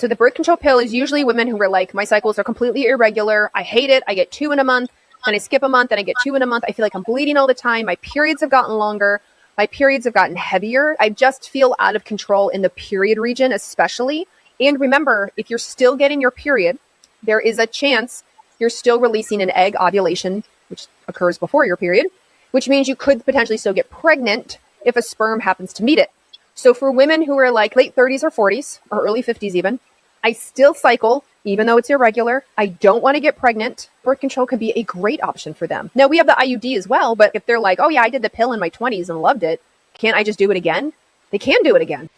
So the birth control pill is usually women who are like, my cycles are completely irregular. I hate it. I get 2 in a month. Then I skip a month. Then I get 2 in a month. I feel like I'm bleeding all the time. My periods have gotten longer. My periods have gotten heavier. I just feel out of control in the period region, especially. And remember, if you're still getting your period, there is a chance you're still releasing an egg ovulation, which occurs before your period, which means you could potentially still get pregnant if a sperm happens to meet it. So for women who are like late 30s or 40s or early 50s even, I still cycle, even though it's irregular. I don't want to get pregnant. Birth control could be a great option for them. Now, we have the IUD as well, but if they're like, oh yeah, I did the pill in my 20s and loved it, can't I just do it again? They can do it again.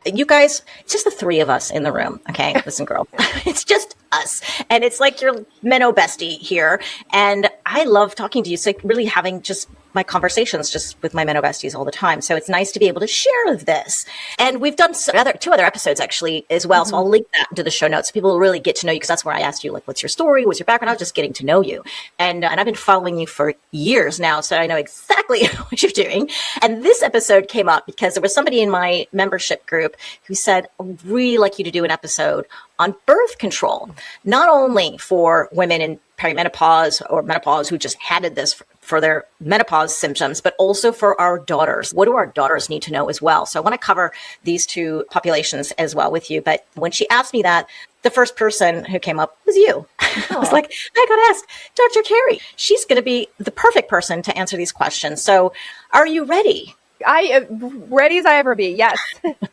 You guys, it's just the 3 of us in the room. Okay. Listen, girl, it's just us. And it's like your Menno bestie here. And I love talking to you. It's like really having just my conversations just with my Menno besties all the time. So it's nice to be able to share this. And we've done 2 other episodes actually as well. Mm-hmm. So I'll link that into the show notes. So people will really get to know you, because that's where I asked you, like, what's your story? What's your background? I was just getting to know you. And I've been following you for years now. So I know exactly what you're doing. And this episode came up because there was somebody in my membership group who said, I'd really like you to do an episode on birth control, not only for women in perimenopause or menopause who just had this for their menopause symptoms, but also for our daughters. What do our daughters need to know as well? So I want to cover these 2 populations as well with you. But when she asked me that, the first person who came up was you. I was like, I got to ask Dr. Carrie. She's going to be the perfect person to answer these questions. So are you ready? I am ready as I ever be. Yes.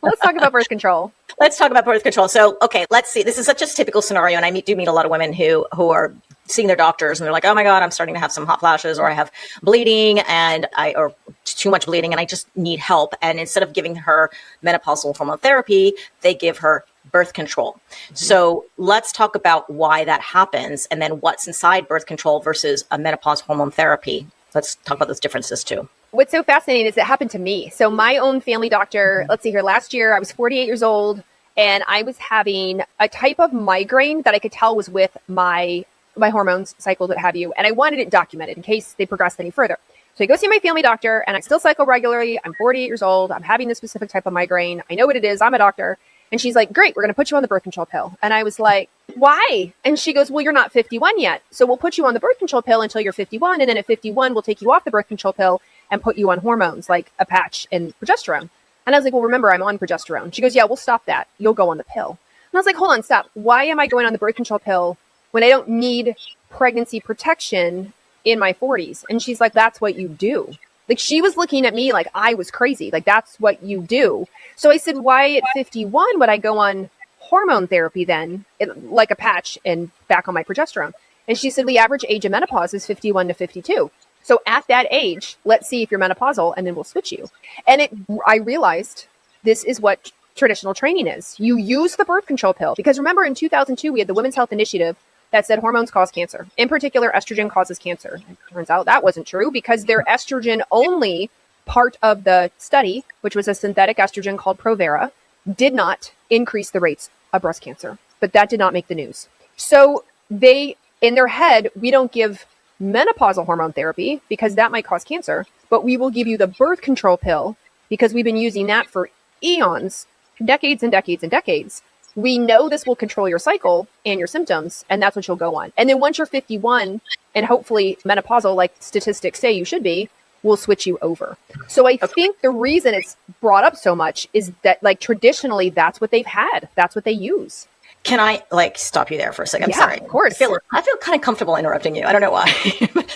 Let's talk about birth control. Let's talk about birth control. So, okay, let's see. This is such a typical scenario. And I do meet a lot of women who are seeing their doctors and they're like, oh my God, I'm starting to have some hot flashes, or I have bleeding or too much bleeding and I just need help. And instead of giving her menopausal hormone therapy, they give her birth control. Mm-hmm. So let's talk about why that happens and then what's inside birth control versus a menopause hormone therapy. Let's talk about those differences too. What's so fascinating is it happened to me. So my own family doctor, let's see here, last year I was 48 years old and I was having a type of migraine that I could tell was with my hormones, cycles, what have you. And I wanted it documented in case they progressed any further. So I go see my family doctor and I still cycle regularly. I'm 48 years old. I'm having this specific type of migraine. I know what it is. I'm a doctor. And she's like, great, we're going to put you on the birth control pill. And I was like, why? And she goes, well, you're not 51 yet. So we'll put you on the birth control pill until you're 51. And then at 51, we'll take you off the birth control pill and put you on hormones like a patch and progesterone. And I was like, well, remember, I'm on progesterone. She goes, yeah, we'll stop that. You'll go on the pill. And I was like, hold on, stop. Why am I going on the birth control pill when I don't need pregnancy protection in my 40s? And she's like, that's what you do. Like, she was looking at me like I was crazy. Like, that's what you do. So I said, why at 51 would I go on hormone therapy then, like a patch and back on my progesterone? And she said, the average age of menopause is 51 to 52. So at that age, let's see if you're menopausal and then we'll switch you. And I realized this is what traditional training is. You use the birth control pill because remember in 2002, we had the Women's Health Initiative that said hormones cause cancer. In particular, estrogen causes cancer. It turns out that wasn't true because their estrogen only part of the study, which was a synthetic estrogen called Provera, did not increase the rates of breast cancer. But that did not make the news. So they, in their head, we don't give menopausal hormone therapy because that might cause cancer, but we will give you the birth control pill because we've been using that for eons, decades and decades and decades. We know this will control your cycle and your symptoms, and that's what you'll go on. And then once you're 51 and hopefully menopausal, like statistics say you should be, we'll switch you over. So I think the reason it's brought up so much is that, like, traditionally, that's what they've had. That's what they use. Can I stop you there for a second? I'm yeah, sorry. Of course. I feel kind of comfortable interrupting you. I don't know why.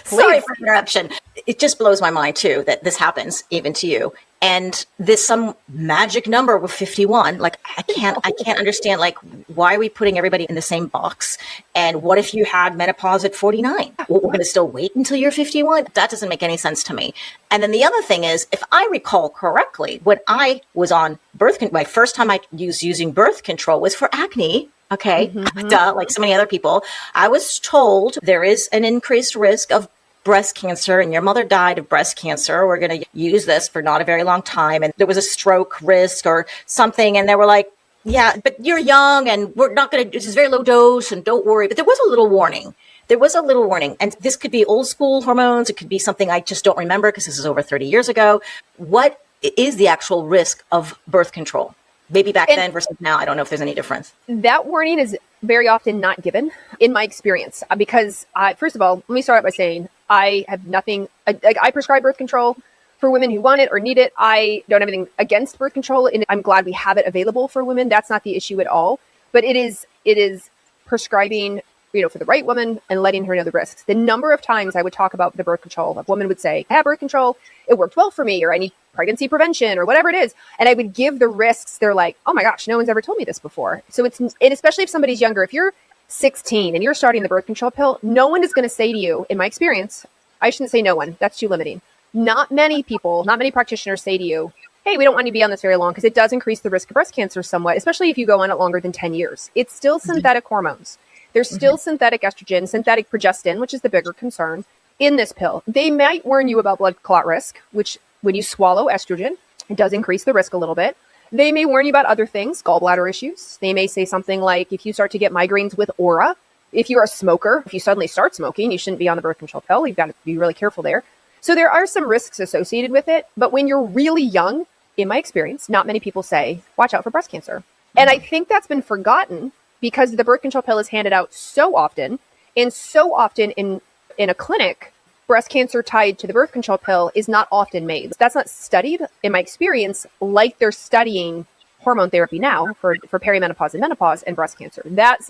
Sorry for the interruption. It just blows my mind too that this happens even to you. And there's some magic number with 51. Like I can't understand, like, why are we putting everybody in the same box? And what if you had menopause at 49? We're going to still wait until you're 51? That doesn't make any sense to me. And then the other thing is, if I recall correctly, when I was on my first time I was using birth control was for acne. Okay. Mm-hmm. Duh, like so many other people. I was told there is an increased risk of breast cancer and your mother died of breast cancer. We're going to use this for not a very long time. And there was a stroke risk or something. And they were like, yeah, but you're young and we're not going to, this is very low dose and don't worry. But there was a little warning. And this could be old school hormones. It could be something I just don't remember because this is over 30 years ago. What is the actual risk of birth control? Maybe back then versus now, I don't know if there's any difference. That warning is very often not given in my experience because, first of all, let me start out by saying I have nothing, I prescribe birth control for women who want it or need it. I don't have anything against birth control, and I'm glad we have it available for women. That's not the issue at all. But it is prescribing, for the right woman and letting her know the risks. The number of times I would talk about the birth control, a woman would say, I have birth control, it worked well for me, or I need pregnancy prevention or whatever it is. And I would give the risks. They're like, oh my gosh, no one's ever told me this before. So and especially if somebody's younger, if you're 16 and you're starting the birth control pill, no one is going to say to you, in my experience, I shouldn't say no one, that's too limiting. Not many people, not many practitioners say to you, hey, we don't want you to be on this very long because it does increase the risk of breast cancer somewhat, especially if you go on it longer than 10 years. It's still synthetic hormones. There's still synthetic estrogen, synthetic progestin, which is the bigger concern in this pill. They might warn you about blood clot risk, which when you swallow estrogen, it does increase the risk a little bit. They may warn you about other things, gallbladder issues. They may say something like, if you start to get migraines with aura, if you're a smoker, if you suddenly start smoking, you shouldn't be on the birth control pill. You've got to be really careful there. So there are some risks associated with it. But when you're really young, in my experience, not many people say, watch out for breast cancer. And I think that's been forgotten because the birth control pill is handed out so often. And so often in a clinic, breast cancer tied to the birth control pill is not often made. That's not studied, in my experience, like they're studying hormone therapy now for perimenopause and menopause and breast cancer. That's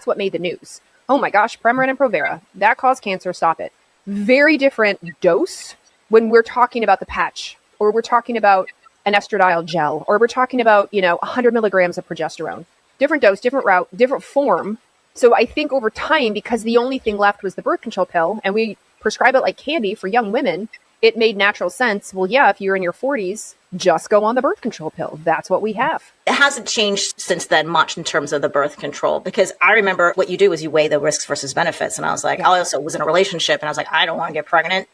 what made the news. Oh my gosh, Premarin and Provera, that caused cancer, stop it. Very different dose when we're talking about the patch, or we're talking about an estradiol gel, or we're talking about, 100 milligrams of progesterone. Different dose, different route, different form. So I think over time, because the only thing left was the birth control pill, and we prescribe it like candy for young women, it made natural sense. Well, yeah, if you're in your 40s, just go on the birth control pill. That's what we have. It hasn't changed since then much in terms of the birth control, because I remember what you do is you weigh the risks versus benefits. And I was like, I also was in a relationship and I was like, I don't want to get pregnant.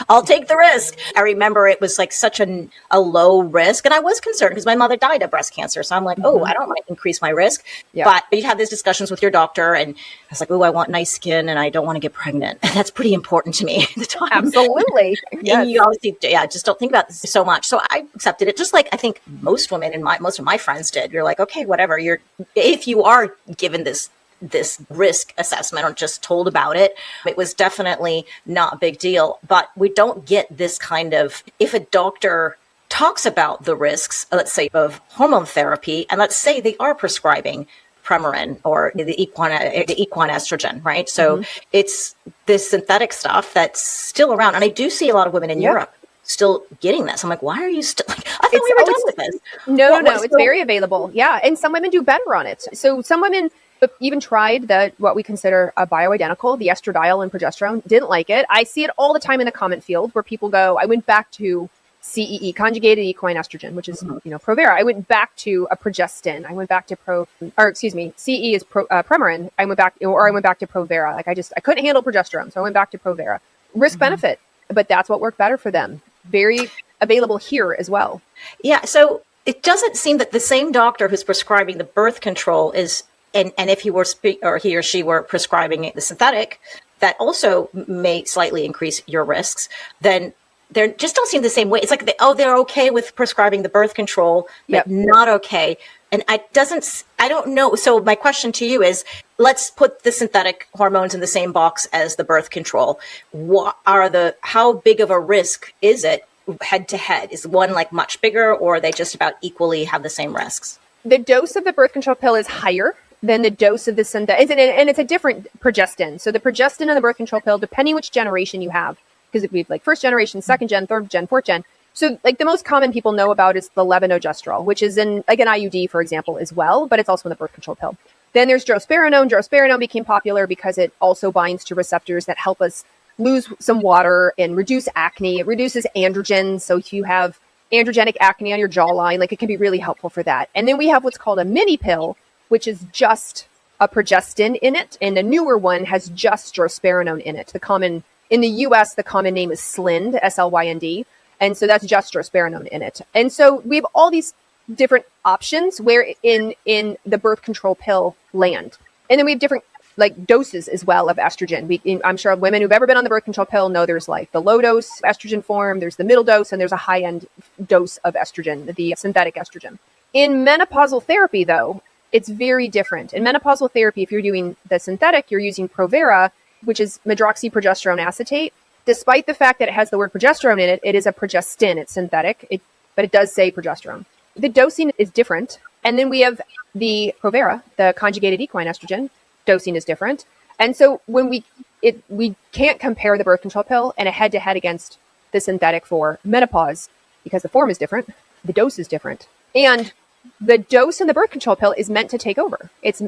I'll take the risk. I remember it was like such a low risk. And I was concerned because my mother died of breast cancer. So I'm like, I don't want to increase my risk. Yeah. But you'd have these discussions with your doctor and I was like, I want nice skin and I don't want to get pregnant. And that's pretty important to me at the time. Absolutely. Yes. And you obviously, just don't think about this so much. So I accepted it, just like I think most women and most of my friends did. You're like, okay, whatever. If you are given this risk assessment or just told about it, it was definitely not a big deal. But we don't get this kind of, if a doctor talks about the risks, let's say of hormone therapy, and let's say they are prescribing Premarin or the equine estrogen, right? So it's this synthetic stuff that's still around. And I do see a lot of women in Europe still getting this. I'm like, why are you still like, I thought we were done with this. No, it's very available. Yeah. And some women do better on it. So some women even tried what we consider a bioidentical, the estradiol and progesterone, didn't like it. I see it all the time in the comment field where people go, I went back to CEE, conjugated equine estrogen, which is, Provera. I went back to a progestin. I went back to CE is Premarin. I went back to Provera. Like I couldn't handle progesterone. So I went back to Provera. Risk benefit, but that's what worked better for them. Very available here as well. Yeah. So it doesn't seem that the same doctor who's prescribing the birth control is, and if he or she were prescribing the synthetic, that also may slightly increase your risks, then they just don't seem the same way. It's like, they're okay with prescribing the birth control, but not okay. And I don't know. So my question to you is, let's put the synthetic hormones in the same box as the birth control. How big of a risk is it head to head? Is one like much bigger, or are they just about equally have the same risks? The dose of the birth control pill is higher than the dose of the synthetic, and it's a different progestin. So the progestin in the birth control pill, depending which generation you have, because if we have like first generation, second gen, third gen, fourth gen. So like the most common people know about is the levonorgestrel, which is in like an IUD, for example, as well, but it's also in the birth control pill. Then there's drospirenone. Drospirenone became popular because it also binds to receptors that help us lose some water and reduce acne. It reduces androgens. So if you have androgenic acne on your jawline, like it can be really helpful for that. And then we have what's called a mini pill, which is just a progestin in it. And the newer one has just drospirenone in it. In the US, the common name is Slynd, SLYND. And so that's just drospirenone in it. And so we have all these different options where in the birth control pill land. And then we have different like doses as well of estrogen. I'm sure women who've ever been on the birth control pill know there's like the low dose estrogen form, there's the middle dose, and there's a high end dose of estrogen, the synthetic estrogen. In menopausal therapy, though, it's very different. In menopausal therapy, if you're doing the synthetic, you're using Provera, which is medroxyprogesterone acetate. Despite the fact that it has the word progesterone in it, it is a progestin. It's synthetic, but it does say progesterone. The dosing is different. And then we have the Provera, the conjugated equine estrogen. Dosing is different. And so when we can't compare the birth control pill and a head-to-head against the synthetic for menopause because the form is different, the dose is different. And the dose in the birth control pill is meant to take over. It's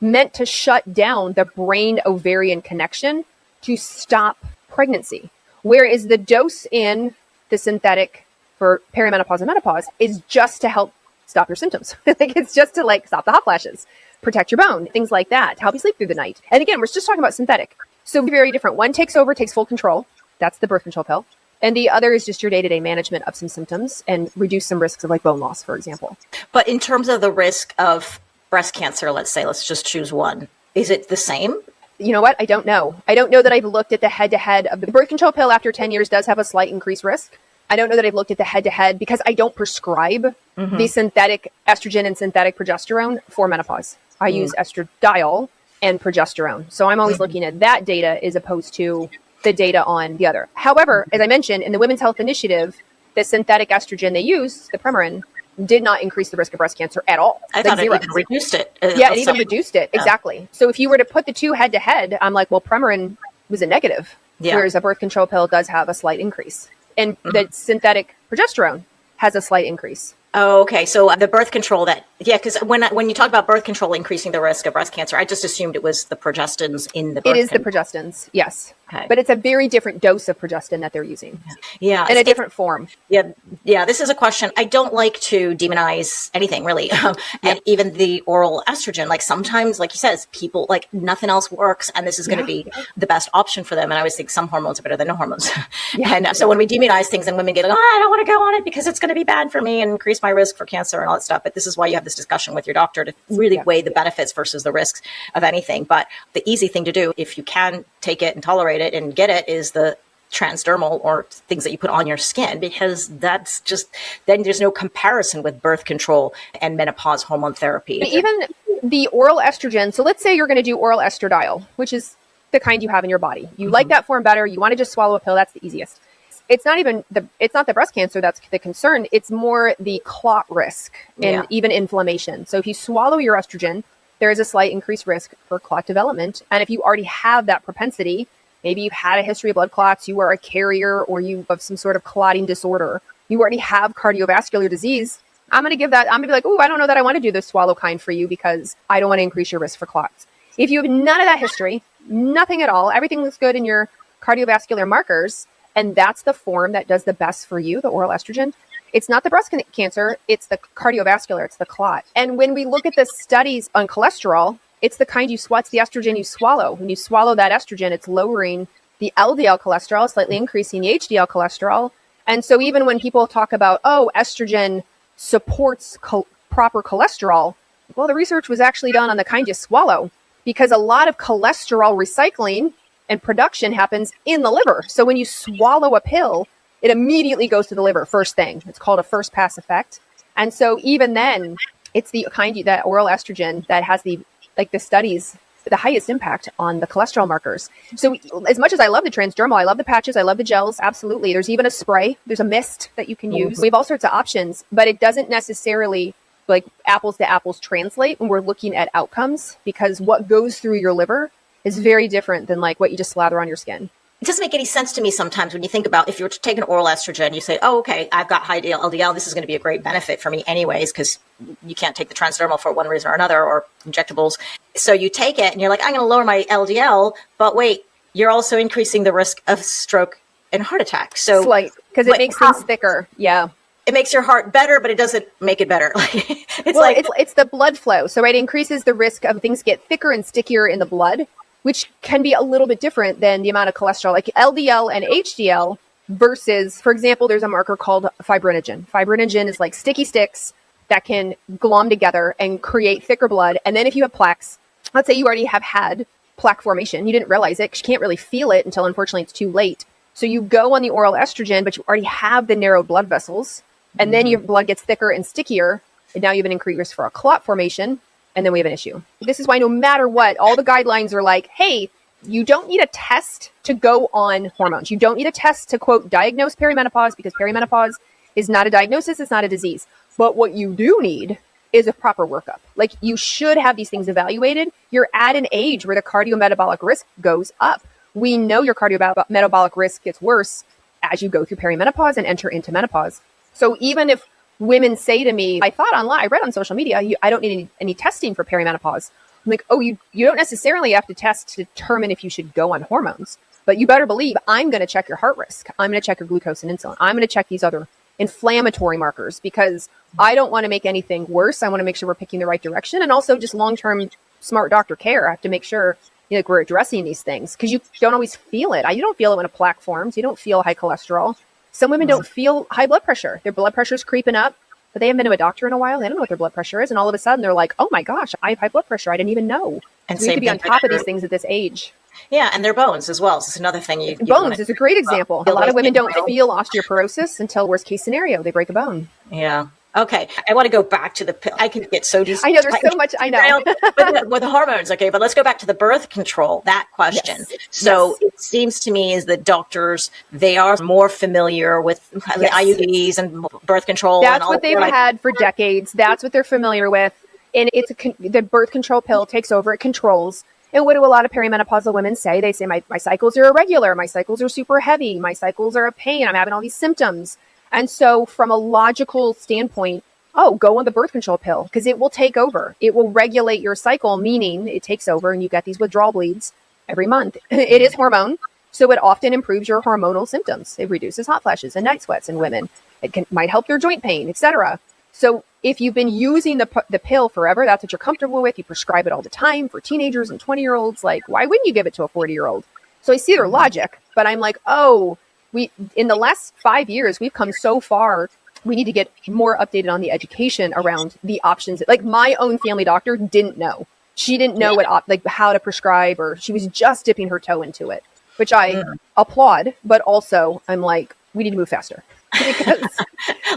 meant to shut down the brain-ovarian connection to stop pregnancy. Whereas the dose in the synthetic for perimenopause and menopause is just to help stop your symptoms. It's just to stop the hot flashes, protect your bone, things like that, to help you sleep through the night. And again, we're just talking about synthetic. So very different. One takes over, takes full control. That's the birth control pill. And the other is just your day-to-day management of some symptoms and reduce some risks of bone loss, for example. But in terms of the risk of breast cancer, let's just choose one. Is it the same? You know what? I don't know. I don't know that I've looked at the head-to-head of the birth control pill after 10 years does have a slight increased risk. I don't know that I've looked at the head-to-head because I don't prescribe the synthetic estrogen and synthetic progesterone for menopause. I use estradiol and progesterone. So I'm always looking at that data as opposed to the data on the other. However, as I mentioned, in the Women's Health Initiative, the synthetic estrogen they use, the Premarin, did not increase the risk of breast cancer at all. I thought it even reduced it. Yeah, it even reduced it. Exactly. So if you were to put the two head to head, I'm like, well, Premarin was a negative, whereas a birth control pill does have a slight increase. And the synthetic progesterone has a slight increase. Oh, okay. So the birth control because when you talk about birth control increasing the risk of breast cancer, I just assumed it was the progestins in the birth. It is the progestins, yes. Okay. But it's a very different dose of progestin that they're using. Yeah. In a different form. Yeah. Yeah. This is a question. I don't like to demonize anything really. And even the oral estrogen, sometimes, like you said, people nothing else works and this is going to be the best option for them. And I always think some hormones are better than no hormones. And so when we demonize things and women get I don't want to go on it because it's going to be bad for me and increase my risk for cancer and all that stuff. But this is why you have this discussion with your doctor to really weigh the benefits versus the risks of anything. But the easy thing to do, if you can take it and tolerate it and get it, is the transdermal or things that you put on your skin, because that's just, then there's no comparison with birth control and menopause hormone therapy. Even the oral estrogen. So let's say you're going to do oral estradiol, which is the kind you have in your body. You like that form better. You want to just swallow a pill. That's the easiest. It's not the breast cancer that's the concern. It's more the clot risk and even inflammation. So if you swallow your estrogen, there is a slight increased risk for clot development. And if you already have that propensity, maybe you've had a history of blood clots, you are a carrier, or you have some sort of clotting disorder, you already have cardiovascular disease, I'm going to be like, oh, I don't know that I want to do the swallow kind for you because I don't want to increase your risk for clots. If you have none of that history, nothing at all, everything looks good in your cardiovascular markers, and that's the form that does the best for you, the oral estrogen, it's not the breast cancer, it's the cardiovascular, it's the clot. And when we look at the studies on cholesterol, it's the kind it's the estrogen you swallow. When you swallow that estrogen, it's lowering the LDL cholesterol, slightly increasing the HDL cholesterol. And so even when people talk about, estrogen supports proper cholesterol, well, the research was actually done on the kind you swallow, because a lot of cholesterol recycling and production happens in the liver. So when you swallow a pill, it immediately goes to the liver first thing. It's called a first pass effect. And so even then, it's the kind that oral estrogen that has the studies, the highest impact on the cholesterol markers. So as much as I love the transdermal, I love the patches, I love the gels, absolutely. There's even a spray, there's a mist that you can use. We have all sorts of options, but it doesn't necessarily apples to apples translate when we're looking at outcomes, because what goes through your liver is very different than what you just slather on your skin. It doesn't make any sense to me sometimes when you think about if you were to take an oral estrogen, you say, oh, okay, I've got high LDL. This is going to be a great benefit for me anyways, because you can't take the transdermal for one reason or another, or injectables. So you take it and you're like, I'm going to lower my LDL, but wait, you're also increasing the risk of stroke and heart attack. So because it makes things thicker. Yeah. It makes your heart better, but it doesn't make it better. It's the blood flow. So it increases the risk of things get thicker and stickier in the blood, which can be a little bit different than the amount of cholesterol, like LDL and HDL versus, for example, there's a marker called fibrinogen. Fibrinogen is like sticky sticks that can glom together and create thicker blood. And then if you have plaques, let's say you already have had plaque formation, you didn't realize it because you can't really feel it until unfortunately it's too late. So you go on the oral estrogen, but you already have the narrowed blood vessels, and then your blood gets thicker and stickier. And now you have an increased risk for a clot formation. And then we have an issue. This is why no matter what, all the guidelines are like, hey, you don't need a test to go on hormones. You don't need a test to, quote, diagnose perimenopause, because perimenopause is not a diagnosis. It's not a disease. But what you do need is a proper workup. Like, you should have these things evaluated. You're at an age where the cardiometabolic risk goes up. We know your cardiometabolic risk gets worse as you go through perimenopause and enter into menopause. So even if women say to me, I read on social media, I don't need any testing for perimenopause. I'm like, oh, you don't necessarily have to test to determine if you should go on hormones, but you better believe I'm going to check your heart risk. I'm going to check your glucose and insulin. I'm going to check these other inflammatory markers, because I don't want to make anything worse. I want to make sure we're picking the right direction. And also just long-term smart doctor care. I have to make sure we're addressing these things, because you don't always feel it. You don't feel it when a plaque forms. You don't feel high cholesterol. Some women don't feel high blood pressure. Their blood pressure is creeping up, but they haven't been to a doctor in a while. They don't know what their blood pressure is. And all of a sudden they're like, oh my gosh, I have high blood pressure. I didn't even know. And so we need to be on top of these things at this age. Yeah, and their bones as well. So it's another thing bones is a great example. A lot of women don't feel osteoporosis until worst case scenario, they break a bone. Yeah. Okay. I want to go back to the pill. I can get so I know there's so much. I know. with the hormones. Okay. But let's go back to the birth control, that question. Yes. So it seems to me is that doctors, they are more familiar with the IUDs and birth control. That's what they've had for decades. That's what they're familiar with. And the birth control pill takes over. It controls. And what do a lot of perimenopausal women say? They say, my cycles are irregular. My cycles are super heavy. My cycles are a pain. I'm having all these symptoms. And so from a logical standpoint, go on the birth control pill, because it will take over. It will regulate your cycle, meaning it takes over and you get these withdrawal bleeds every month. It is hormone, so it often improves your hormonal symptoms. It reduces hot flashes and night sweats in women. It might help your joint pain, etc. So if you've been using the pill forever, that's what you're comfortable with. You prescribe it all the time for teenagers and 20-year-olds. Like, why wouldn't you give it to a 40-year-old? So I see their logic, but I'm like, in the last 5 years, we've come so far. We need to get more updated on the education around the options. Like, my own family doctor didn't know. She didn't know how to prescribe, or she was just dipping her toe into it, which I applaud. But also, I'm like, we need to move faster, because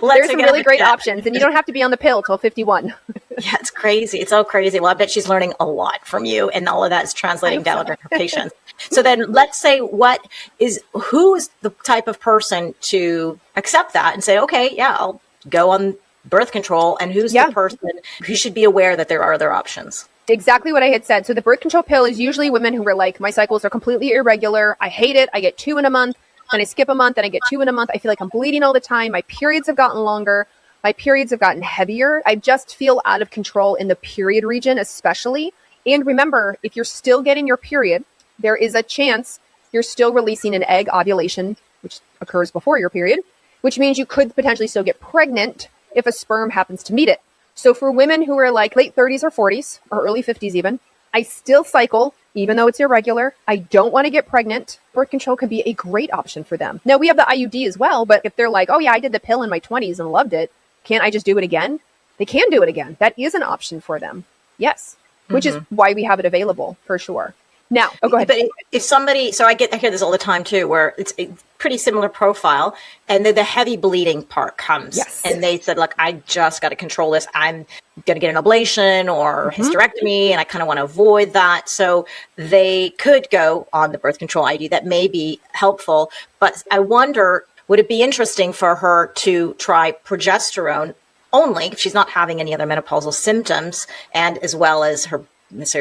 there's some really great options, and you don't have to be on the pill till 51. Yeah, it's crazy. It's so crazy. Well, I bet she's learning a lot from you, and all of that is translating down to her patients. So then let's say who is the type of person to accept that and say, okay, yeah, I'll go on birth control, and who's the person who should be aware that there are other options? Exactly what I had said. So the birth control pill is usually women who are like, my cycles are completely irregular. I hate it. I get 2 in a month, then I skip a month, then I get 2 in a month. I feel like I'm bleeding all the time. My periods have gotten longer. My periods have gotten heavier. I just feel out of control in the period region, especially. And remember, if you're still getting your period, there is a chance you're still releasing an egg ovulation, which occurs before your period, which means you could potentially still get pregnant if a sperm happens to meet it. So for women who are like late 30s or 40s or early 50s even, I still cycle, even though it's irregular. I don't want to get pregnant. Birth control could be a great option for them. Now, we have the IUD as well, but if they're like, oh yeah, I did the pill in my 20s and loved it, can't I just do it again? They can do it again. That is an option for them. Yes. Which is why we have it available for sure. Now, go ahead. But if somebody, so I hear this all the time too, where it's a pretty similar profile, and the heavy bleeding part comes, and they said, look, I just got to control this. I'm going to get an ablation or hysterectomy, and I kind of want to avoid that. So they could go on the birth control ID. That may be helpful, but I wonder, would it be interesting for her to try progesterone only if she's not having any other menopausal symptoms, and as well as her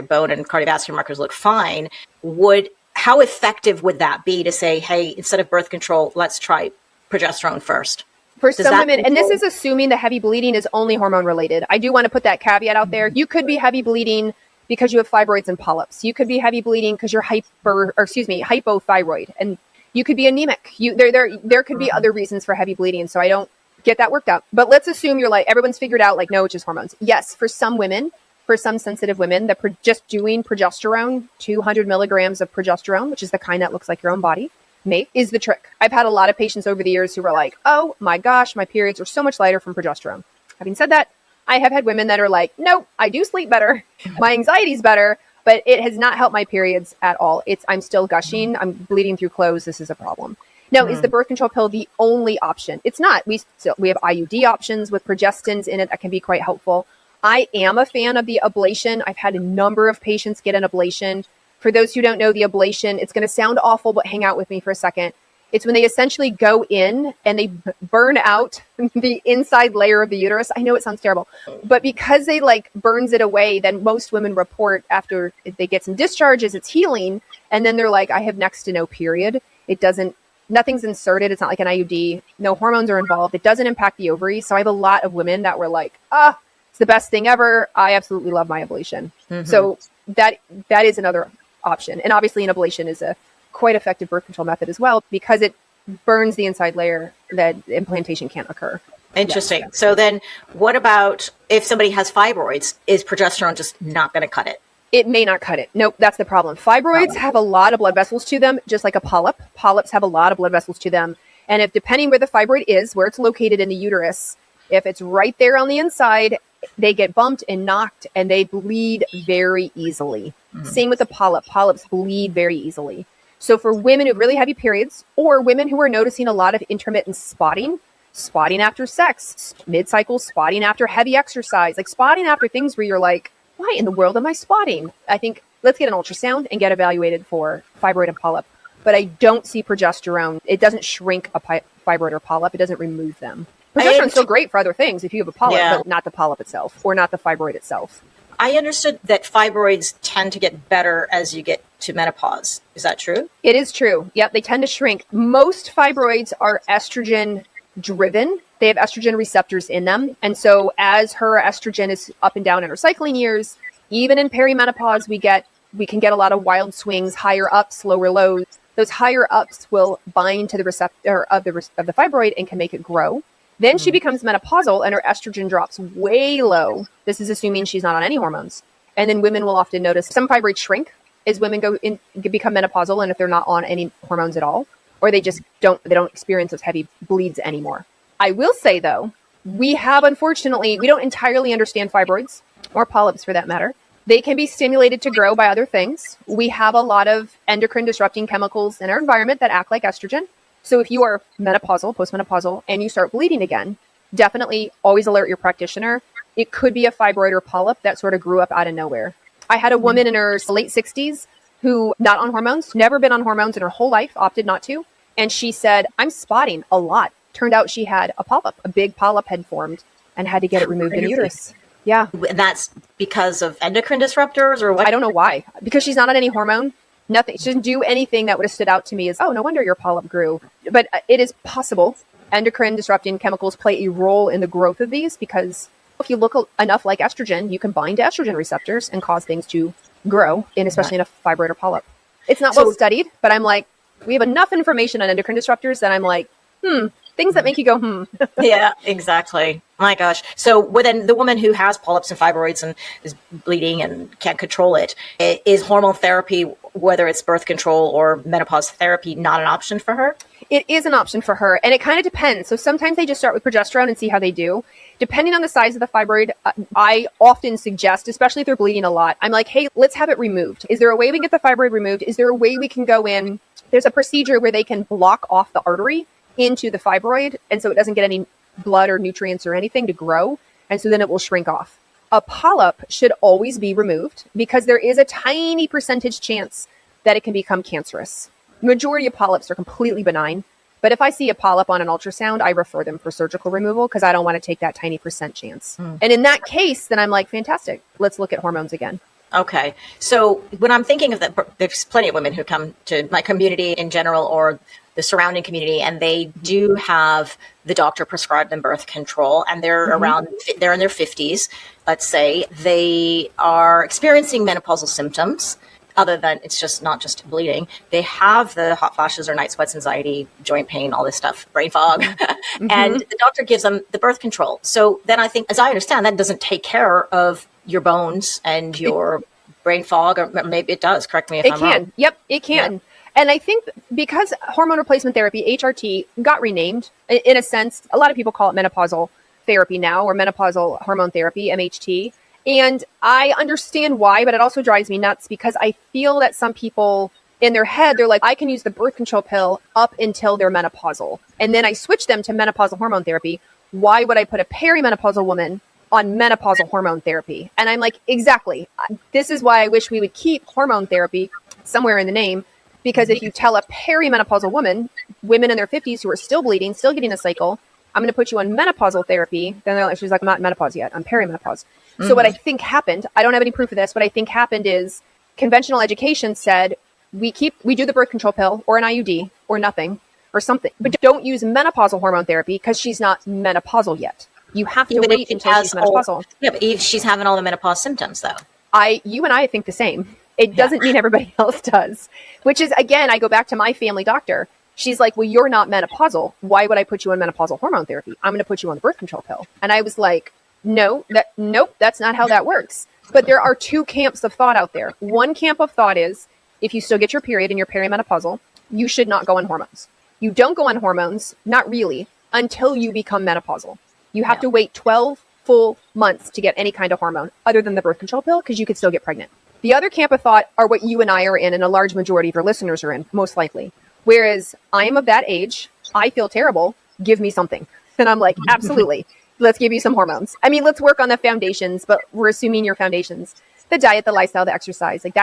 bone and cardiovascular markers look fine? How effective would that be to say, hey, instead of birth control, let's try progesterone first? For some women, and this is assuming the heavy bleeding is only hormone related. I do want to put that caveat out there. You could be heavy bleeding because you have fibroids and polyps. You could be heavy bleeding because you're hypothyroid, and you could be anemic. There could be other reasons for heavy bleeding. So I don't get that worked out. But let's assume you're like, everyone's figured out, like, no, it's just hormones. Yes, for some women, for some sensitive women, that just doing progesterone, 200 milligrams of progesterone, which is the kind that looks like your own body, is the trick. I've had a lot of patients over the years who were like, oh my gosh, my periods are so much lighter from progesterone. Having said that, I have had women that are like, no, I do sleep better. My anxiety's better, but it has not helped my periods at all. I'm still gushing. I'm bleeding through clothes. This is a problem. Now, is the birth control pill the only option? It's not. We have IUD options with progestins in it that can be quite helpful. I am a fan of the ablation. I've had a number of patients get an ablation. For those who don't know the ablation, it's going to sound awful, but hang out with me for a second. It's when they essentially go in and they burn out the inside layer of the uterus. I know it sounds terrible, but because they like burns it away, then most women report after they get some discharges, it's healing. And then they're like, I have next to no period. Nothing's inserted. It's not like an IUD. No hormones are involved. It doesn't impact the ovaries. So I have a lot of women that were like, it's the best thing ever. I absolutely love my ablation. So that is another option. And obviously an ablation is a quite effective birth control method as well, because it burns the inside layer that implantation can't occur. Interesting. Yes. So then what about if somebody has fibroids? Is progesterone just not going to cut it? It may not cut it. Nope, that's the problem. Fibroids have a lot of blood vessels to them, just like a polyp. Polyps have a lot of blood vessels to them. And if depending where the fibroid is, where it's located in the uterus, if it's right there on the inside, they get bumped and knocked and they bleed very easily. Same with the polyp. Polyps bleed very easily. So for women who have really heavy periods, or women who are noticing a lot of intermittent spotting after sex, mid-cycle spotting after heavy exercise, like spotting after things where you're like, why in the world am I spotting? I think let's get an ultrasound and get evaluated for fibroid and polyp. But I don't see progesterone. It doesn't shrink a fibroid or polyp. It doesn't remove them. Progesterone's still great for other things if you have a polyp, but not the polyp itself or not the fibroid itself. I understood that fibroids tend to get better as you get to menopause. Is that true? It is true. Yep, they tend to shrink. Most fibroids are estrogen driven. They have estrogen receptors in them. And so as her estrogen is up and down in her cycling years, even in perimenopause, we can get a lot of wild swings, higher ups, lower lows. Those higher ups will bind to the receptor of the fibroid and can make it grow. Then she becomes menopausal and her estrogen drops way low. This is assuming she's not on any hormones. And then women will often notice some fibroids shrink as women become menopausal, and if they're not on any hormones at all, or they don't experience those heavy bleeds anymore. I will say though, we don't entirely understand fibroids or polyps for that matter. They can be stimulated to grow by other things. We have a lot of endocrine disrupting chemicals in our environment that act like estrogen. So if you are menopausal, postmenopausal, and you start bleeding again, definitely always alert your practitioner. It could be a fibroid or polyp that sort of grew up out of nowhere. I had a woman in her late 60s who not on hormones, never been on hormones in her whole life, opted not to. And she said, I'm spotting a lot. Turned out she had a polyp, a big polyp had formed and had to get it removed in the uterus. Yeah. And that's because of endocrine disruptors or what? I don't know why. Because she's not on any hormone. Nothing. She didn't do anything that would have stood out to me as, oh, no wonder your polyp grew. But it is possible. Endocrine disrupting chemicals play a role in the growth of these because if you look enough like estrogen, you can bind to estrogen receptors and cause things to grow, especially in a fibroid or polyp. It's not well studied, but I'm like, we have enough information on endocrine disruptors that I'm like, things that make you go, Yeah, exactly. My gosh. So then the woman who has polyps and fibroids and is bleeding and can't control it, is hormone therapy, whether it's birth control or menopause therapy, not an option for her? It is an option for her. And it kind of depends. So sometimes they just start with progesterone and see how they do. Depending on the size of the fibroid, I often suggest, especially if they're bleeding a lot, I'm like, hey, let's have it removed. Is there a way we can get the fibroid removed? Is there a way we can go in? There's a procedure where they can block off the artery into the fibroid. And so it doesn't get any blood or nutrients or anything to grow. And so then it will shrink off. A polyp should always be removed because there is a tiny percentage chance that it can become cancerous. The majority of polyps are completely benign. But if I see a polyp on an ultrasound, I refer them for surgical removal because I don't want to take that tiny percent chance. And in that case, then I'm like, fantastic. Let's look at hormones again. Okay. So when I'm thinking of that, there's plenty of women who come to my community in general or the surrounding community, and they do have the doctor prescribe them birth control, and they're they're in their 50s, let's say. They are experiencing menopausal symptoms. Other than it's just not just bleeding. They have the hot flashes or night sweats, anxiety, joint pain, all this stuff, brain fog. And the doctor gives them the birth control. So then I think, as I understand, that doesn't take care of your bones and your brain fog, or maybe it does. Correct me if I'm wrong. Yep, it can. Yeah. And I think because hormone replacement therapy, HRT, got renamed, in a sense, a lot of people call it menopausal therapy now, or menopausal hormone therapy, MHT. And I understand why, but it also drives me nuts because I feel that some people, in their head, they're like, I can use the birth control pill up until they're menopausal. And then I switch them to menopausal hormone therapy. Why would I put a perimenopausal woman on menopausal hormone therapy? And I'm like, exactly. This is why I wish we would keep hormone therapy somewhere in the name. Because if you tell a perimenopausal women in their 50s who are still bleeding, still getting a cycle, I'm going to put you on menopausal therapy. Then they're like, she's like, I'm not in menopause yet. I'm perimenopause. Mm-hmm. So what I think happened, I don't have any proof of this. What I think happened is conventional education said, we do the birth control pill or an IUD or nothing or something, but don't use menopausal hormone therapy because she's not menopausal yet. You have to wait until she's menopausal. Yeah, but if she's having all the menopause symptoms though. You and I think the same. It doesn't mean everybody else does, which is, again, I go back to my family doctor. She's like, well, you're not menopausal. Why would I put you on menopausal hormone therapy? I'm going to put you on the birth control pill. And I was like, nope, that's not how that works. But there are two camps of thought out there. One camp of thought is, if you still get your period and you're perimenopausal, you should not go on hormones. You don't go on hormones, not really, until you become menopausal. You have to wait 12 full months to get any kind of hormone other than the birth control pill, because you could still get pregnant. The other camp of thought are what you and I are in, and a large majority of your listeners are in, most likely. Whereas I am of that age, I feel terrible, give me something. And I'm like, absolutely, let's give you some hormones. I mean, let's work on the foundations, but we're assuming your foundations, the diet, the lifestyle, the exercise, like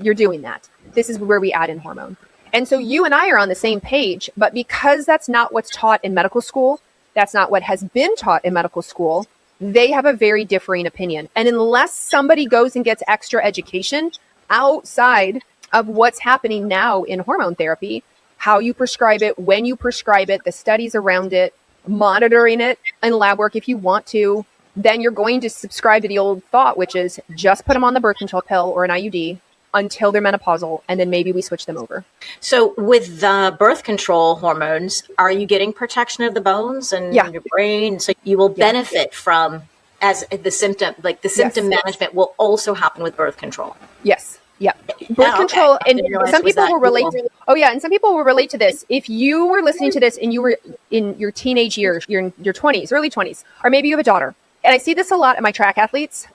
you're doing that. This is where we add in hormone. And so you and I are on the same page, but because that's not what's taught in medical school, that's not what has been taught in medical school, they have a very differing opinion. And unless somebody goes and gets extra education outside of what's happening now in hormone therapy, how you prescribe it, when you prescribe it, the studies around it, monitoring it in lab work if you want to, then you're going to subscribe to the old thought, which is just put them on the birth control pill or an IUD until they're menopausal, and then maybe we switch them over. So with the birth control hormones, are you getting protection of the bones and your brain? So you will benefit from, as the symptom, like the symptom management will also happen with birth control. Yes. Yeah. Birth control, and some people will relate to, and some people will relate to this. If you were listening to this and you were in your teenage years, you're in your 20s, early 20s, or maybe you have a daughter. And I see this a lot in my track athletes,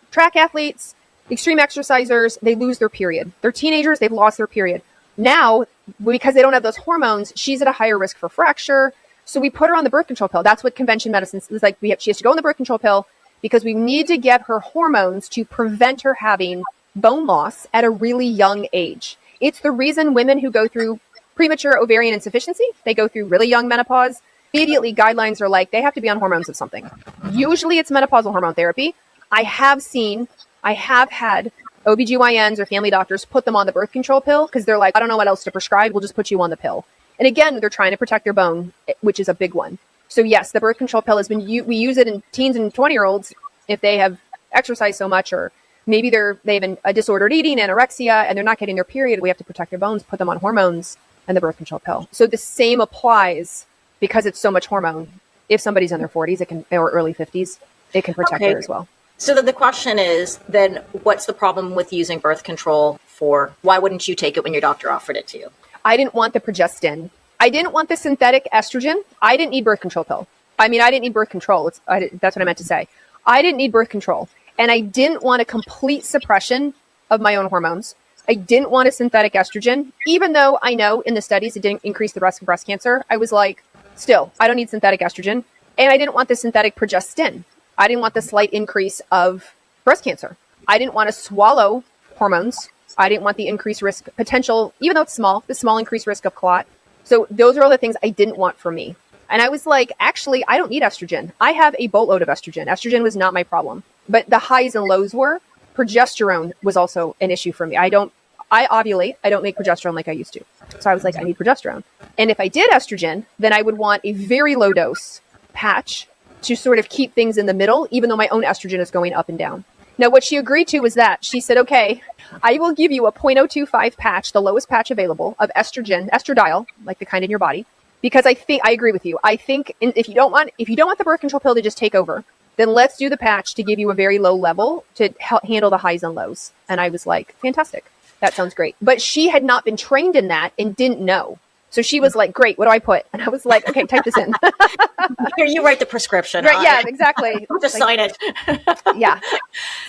extreme exercisers, they lose their period. They're teenagers, they've lost their period. Now, because they don't have those hormones, she's at a higher risk for fracture. So we put her on the birth control pill. That's what convention medicine is like. She has to go on the birth control pill because we need to get her hormones to prevent her having bone loss at a really young age. It's the reason women who go through premature ovarian insufficiency, they go through really young menopause, immediately guidelines are like, they have to be on hormones of something. Usually it's menopausal hormone therapy. I have had OBGYNs or family doctors put them on the birth control pill because they're like, I don't know what else to prescribe. We'll just put you on the pill. And again, they're trying to protect their bone, which is a big one. So yes, the birth control pill we use it in teens and 20-year-olds if they have exercised so much, or maybe they have a disordered eating, anorexia, and they're not getting their period. We have to protect their bones, put them on hormones and the birth control pill. So the same applies because it's so much hormone. If somebody's in their 40s, or early 50s, it can protect her as well. So then the question is, then what's the problem with using birth control why wouldn't you take it when your doctor offered it to you? I didn't want the progestin. I didn't want the synthetic estrogen. I didn't need birth control pill. I didn't need birth control. That's what I meant to say. I didn't need birth control. And I didn't want a complete suppression of my own hormones. I didn't want a synthetic estrogen, even though I know in the studies it didn't increase the risk of breast cancer. I was like, still, I don't need synthetic estrogen. And I didn't want the synthetic progestin. I didn't want the slight increase of breast cancer. I didn't want to swallow hormones. I didn't want the increased risk potential, even though it's small, the small increased risk of clot. So those are all the things I didn't want for me. And I was like, actually, I don't need estrogen. I have a boatload of estrogen. Estrogen was not my problem. But the highs and lows were. Progesterone was also an issue for me. I ovulate. I don't make progesterone like I used to. So I was like, I need progesterone. And if I did estrogen, then I would want a very low dose patch to sort of keep things in the middle, even though my own estrogen is going up and down. Now, what she agreed to was that she said, okay, I will give you a 0.025 patch, the lowest patch available of estrogen, estradiol, like the kind in your body, because I agree with you. I think if you don't want the birth control pill to just take over, then let's do the patch to give you a very low level to handle the highs and lows. And I was like, fantastic. That sounds great. But she had not been trained in that and didn't know. So she was like, great, what do I put? And I was like, okay, type this in. Here, you write the prescription. Right, yeah, exactly. Just sign it. Yeah.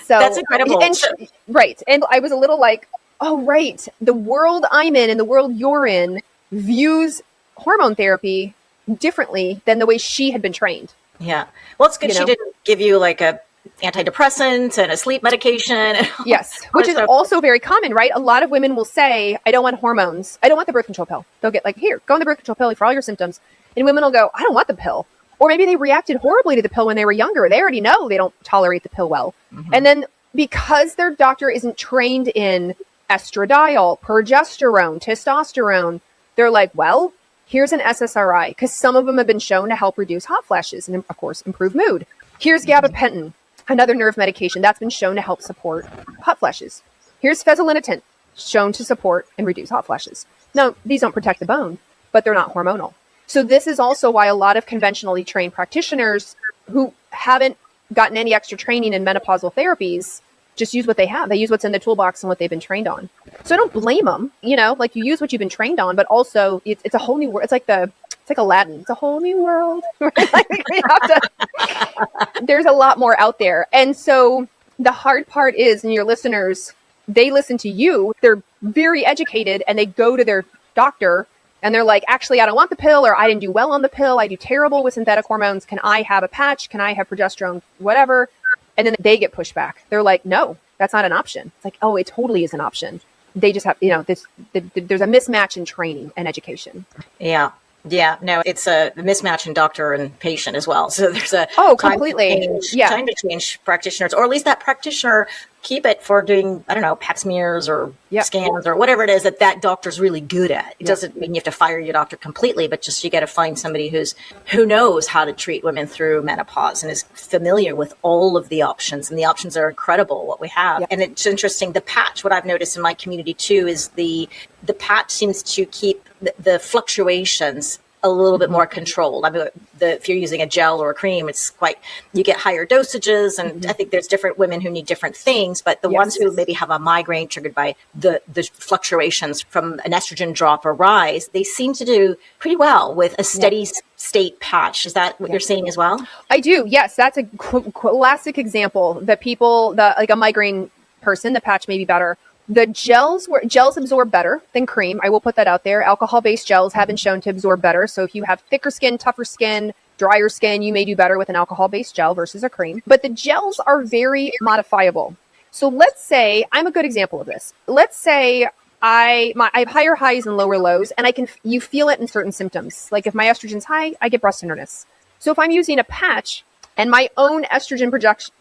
So that's incredible. Right. And I was a little like, oh, right, the world I'm in and the world you're in views hormone therapy differently than the way she had been trained. Yeah. Well, it's good she didn't give you like a antidepressant and a sleep medication. Yes, which is also very common, right? A lot of women will say, I don't want hormones. I don't want the birth control pill. They'll get like, here, go on the birth control pill for all your symptoms. And women will go, I don't want the pill. Or maybe they reacted horribly to the pill when they were younger. They already know they don't tolerate the pill well. Mm-hmm. And then because their doctor isn't trained in estradiol, progesterone, testosterone, they're like, well, here's an SSRI, because some of them have been shown to help reduce hot flashes and, of course, improve mood. Here's gabapentin, another nerve medication that's been shown to help support hot flashes. Here's fezolinetant, shown to support and reduce hot flashes. Now, these don't protect the bone, but they're not hormonal. So this is also why a lot of conventionally trained practitioners who haven't gotten any extra training in menopausal therapies just use what they have. They use what's in the toolbox and what they've been trained on. So I don't blame them, like you use what you've been trained on, but also it's a whole new world. It's like Aladdin. It's a whole new world. There's a lot more out there. And so the hard part is, and your listeners, they listen to you, they're very educated and they go to their doctor and they're like, actually, I don't want the pill, or I didn't do well on the pill. I do terrible with synthetic hormones. Can I have a patch? Can I have progesterone? Whatever. And then they get pushed back. They're like, no, that's not an option. It's like, oh, it totally is an option. They just have, there's a mismatch in training and education. Yeah. Yeah, no, it's a mismatch in doctor and patient as well. So there's a completely time to change practitioners, or at least that practitioner keep it for doing, I don't know, pap smears or scans or whatever it is that doctor's really good at. It doesn't mean you have to fire your doctor completely, but just you got to find somebody who knows how to treat women through menopause and is familiar with all of the options. And the options are incredible, what we have. And it's interesting, the patch, what I've noticed in my community too, is the patch seems to keep the fluctuations a little bit more controlled. I mean, if you're using a gel or a cream, you get higher dosages. And I think there's different women who need different things, but the ones who maybe have a migraine triggered by the fluctuations from an estrogen drop or rise, they seem to do pretty well with a steady state patch. Is that what you're saying as well? I do. Yes. That's a classic example that people, like a migraine person, the patch may be better. The gels absorb better than cream. I will put that out there. Alcohol-based gels have been shown to absorb better. So if you have thicker skin, tougher skin, drier skin, you may do better with an alcohol-based gel versus a cream. But the gels are very modifiable. So let's say, I'm a good example of this. Let's say I have higher highs and lower lows, and you feel it in certain symptoms. Like if my estrogen's high, I get breast tenderness. So if I'm using a patch and my own estrogen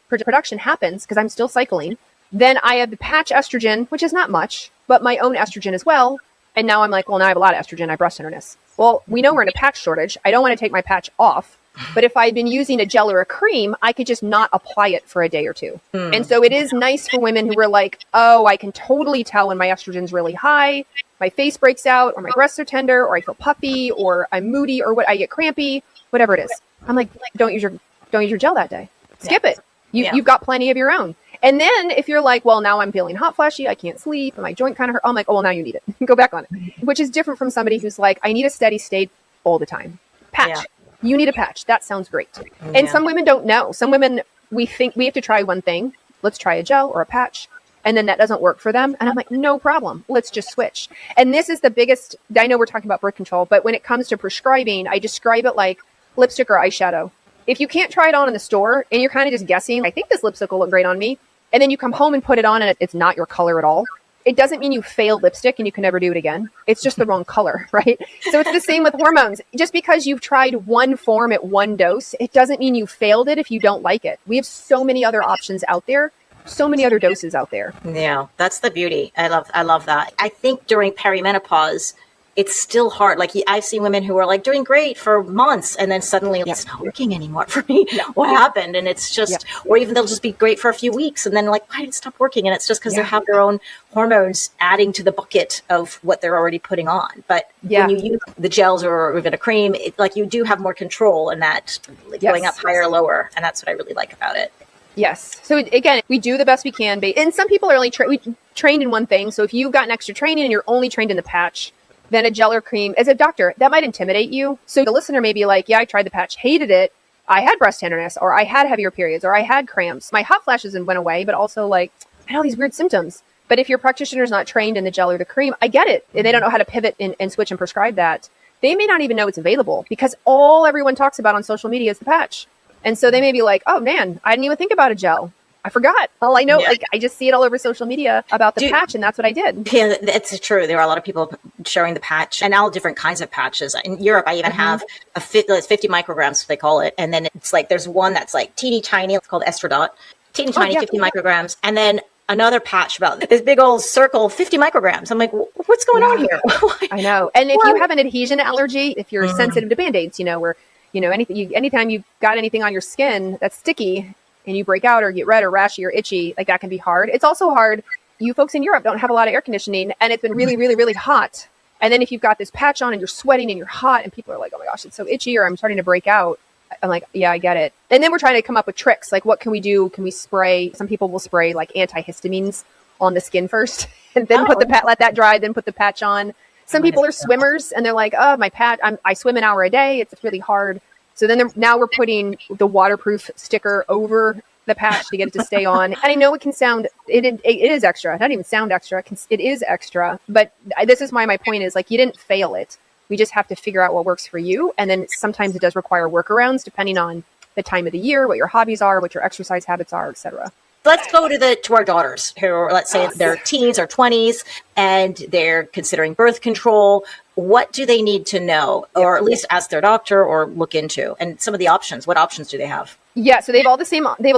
production happens because I'm still cycling, then I have the patch estrogen, which is not much, but my own estrogen as well. And now I'm like, well, now I have a lot of estrogen. I have breast tenderness. Well, we know we're in a patch shortage. I don't want to take my patch off. But if I'd been using a gel or a cream, I could just not apply it for a day or two. And so it is nice for women who are like, oh, I can totally tell when my estrogen's really high, my face breaks out, or my breasts are tender, or I feel puffy, or I'm moody, or I get crampy, whatever it is. I'm like, don't use your gel that day. Skip it. You've got plenty of your own. And then if you're like, well, now I'm feeling hot flashy, I can't sleep, and my joint kind of hurt, I'm like, oh, well, now you need it. Go back on it. Which is different from somebody who's like, I need a steady state all the time. Patch. Yeah. You need a patch. That sounds great. Yeah. And some women don't know. Some women, we think we have to try one thing. Let's try a gel or a patch. And then that doesn't work for them. And I'm like, no problem. Let's just switch. And this is the biggest, I know we're talking about birth control, but when it comes to prescribing, I describe it like lipstick or eyeshadow. If you can't try it on in the store and you're kind of just guessing, I think this lipstick will look great on me, and then you come home and put it on and it's not your color at all, it doesn't mean you failed lipstick and you can never do it again. It's just the wrong color, right? So it's the same with hormones. Just because you've tried one form at one dose, it doesn't mean you failed it if you don't like it. We have so many other options out there, so many other doses out there. Yeah, that's the beauty. I love that. I think during perimenopause, it's still hard. Like I've seen women who are like doing great for months and then suddenly it's not working anymore for me. What happened? And it's just, or even they'll just be great for a few weeks and then like, why did it stop working? And it's just because they have their own hormones adding to the bucket of what they're already putting on. But when you use the gels or even a cream, like you do have more control in that going up higher or lower. And that's what I really like about it. Yes. So again, we do the best we can. And some people are only trained in one thing. So if you've gotten extra training and you're only trained in the patch, then a gel or cream, as a doctor, that might intimidate you. So the listener may be like, yeah, I tried the patch, hated it. I had breast tenderness, or I had heavier periods, or I had cramps. My hot flashes went away, but also like I had all these weird symptoms. But if your practitioner is not trained in the gel or the cream, I get it. And they don't know how to pivot and switch and prescribe that. They may not even know it's available because all everyone talks about on social media is the patch. And so they may be like, oh man, I didn't even think about a gel. I forgot. All I know, like I just see it all over social media about the patch, and that's what I did. Yeah, it's true. There are a lot of people showing the patch and all different kinds of patches. In Europe, I even have it's 50 micrograms, they call it. And then it's like, there's one that's like teeny tiny. It's called Estrogen. Teeny tiny, 50 micrograms. And then another patch about this big old circle, 50 micrograms. I'm like, what's going on here? I know. And if you have an adhesion allergy, if you're sensitive to Band-Aids, where, anytime you've got anything on your skin that's sticky and you break out or get red or rashy or itchy, like that can be hard. It's also hard. You folks in Europe don't have a lot of air conditioning and it's been really, really, really hot. And then if you've got this patch on and you're sweating and you're hot and people are like, oh my gosh, it's so itchy, or I'm starting to break out. I'm like, yeah, I get it. And then we're trying to come up with tricks. Like, what can we do? Can we spray? Some people will spray like antihistamines on the skin first and then let that dry, then put the patch on. Some people are swimmers and they're like, oh, my patch, I swim an hour a day. It's really hard. So then now we're putting the waterproof sticker over the patch to get it to stay on. And I know it can sound, it is extra. It doesn't even sound extra. It is extra. But this is why my point is, like, you didn't fail it. We just have to figure out what works for you. And then sometimes it does require workarounds depending on the time of the year, what your hobbies are, what your exercise habits are, etc. Let's go to our daughters who are, let's say, they're teens or 20s and they're considering birth control. What do they need to know, or at least ask their doctor or look into? And some of the options, what options do they have? Yeah, so they have a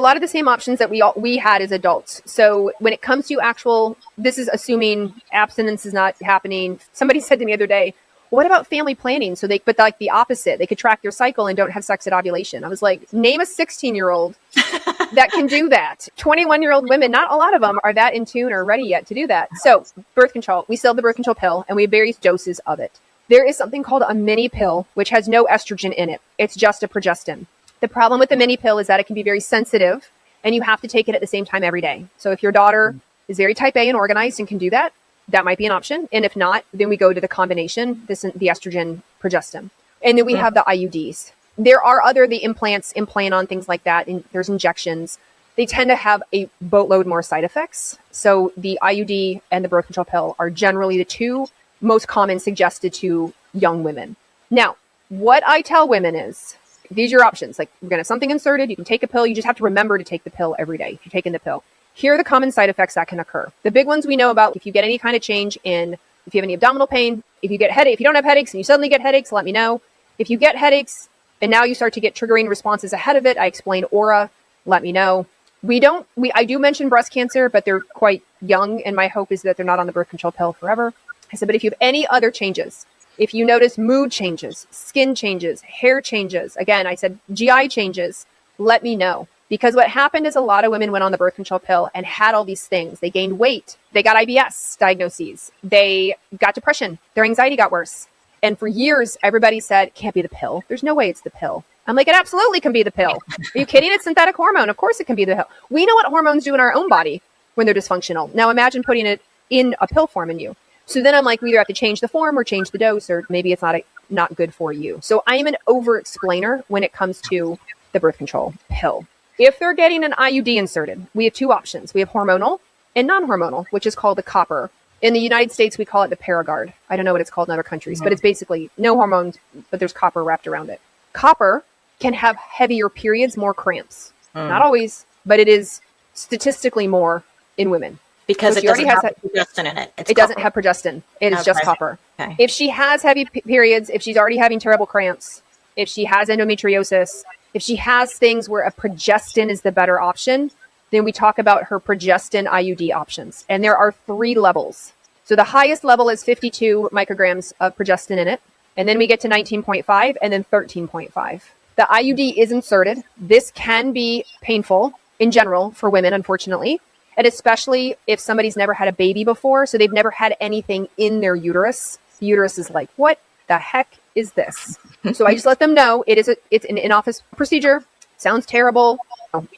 lot of the same options that we had as adults. So when it comes to this is assuming abstinence is not happening. Somebody said to me the other day, what about family planning? So but like the opposite, they could track their cycle and don't have sex at ovulation. I was like, name a 16-year-old that can do that. 21-year-old women, not a lot of them are that in tune or ready yet to do that. So birth control, we still have the birth control pill and we have various doses of it. There is something called a mini pill, which has no estrogen in it. It's just a progestin. The problem with the mini pill is that it can be very sensitive and you have to take it at the same time every day. So if your daughter is very type A and organized and can do that, that might be an option. And if not, then we go to the combination, the estrogen progestin. And then we have the IUDs. There are the implants implant on things like that. And there's injections. They tend to have a boatload more side effects. So the IUD and the birth control pill are generally the two most common suggested to young women. Now, what I tell women is, these are your options. Like, we're going to have something inserted. You can take a pill. You just have to remember to take the pill every day if you're taking the pill. Here are the common side effects that can occur. The big ones we know about: if you get any kind of change if you have any abdominal pain, if you don't have headaches and you suddenly get headaches, let me know. If you get headaches and now you start to get triggering responses ahead of it, I explain aura, let me know. I do mention breast cancer, but they're quite young. And my hope is that they're not on the birth control pill forever. I said, but if you have any other changes, if you notice mood changes, skin changes, hair changes, again, I said GI changes, let me know. Because what happened is a lot of women went on the birth control pill and had all these things. They gained weight. They got IBS diagnoses. They got depression. Their anxiety got worse. And for years, everybody said, it can't be the pill. There's no way it's the pill. I'm like, it absolutely can be the pill. Are you kidding? It's synthetic hormone. Of course it can be the pill. We know what hormones do in our own body when they're dysfunctional. Now imagine putting it in a pill form in you. So then I'm like, we either have to change the form or change the dose, or maybe it's not good for you. So I am an over-explainer when it comes to the birth control pill. If they're getting an IUD inserted, we have two options. We have hormonal and non-hormonal, which is called the copper. In the United States, we call it the Paragard. I don't know what it's called in other countries, but it's basically no hormones, but there's copper wrapped around it. Copper can have heavier periods, more cramps. Not always, but it is statistically more in women. Because it doesn't have progestin in it. It doesn't have progestin. It is just copper. Okay. If she has heavy periods, if she's already having terrible cramps, if she has endometriosis, if she has things where a progestin is the better option, then we talk about her progestin IUD options. And there are 3 levels. So the highest level is 52 micrograms of progestin in it. And then we get to 19.5 and then 13.5. The IUD is inserted. This can be painful in general for women, unfortunately. And especially if somebody's never had a baby before, so they've never had anything in their uterus. The uterus is like, what the heck is this? So I just let them know it's an in-office procedure. Sounds terrible.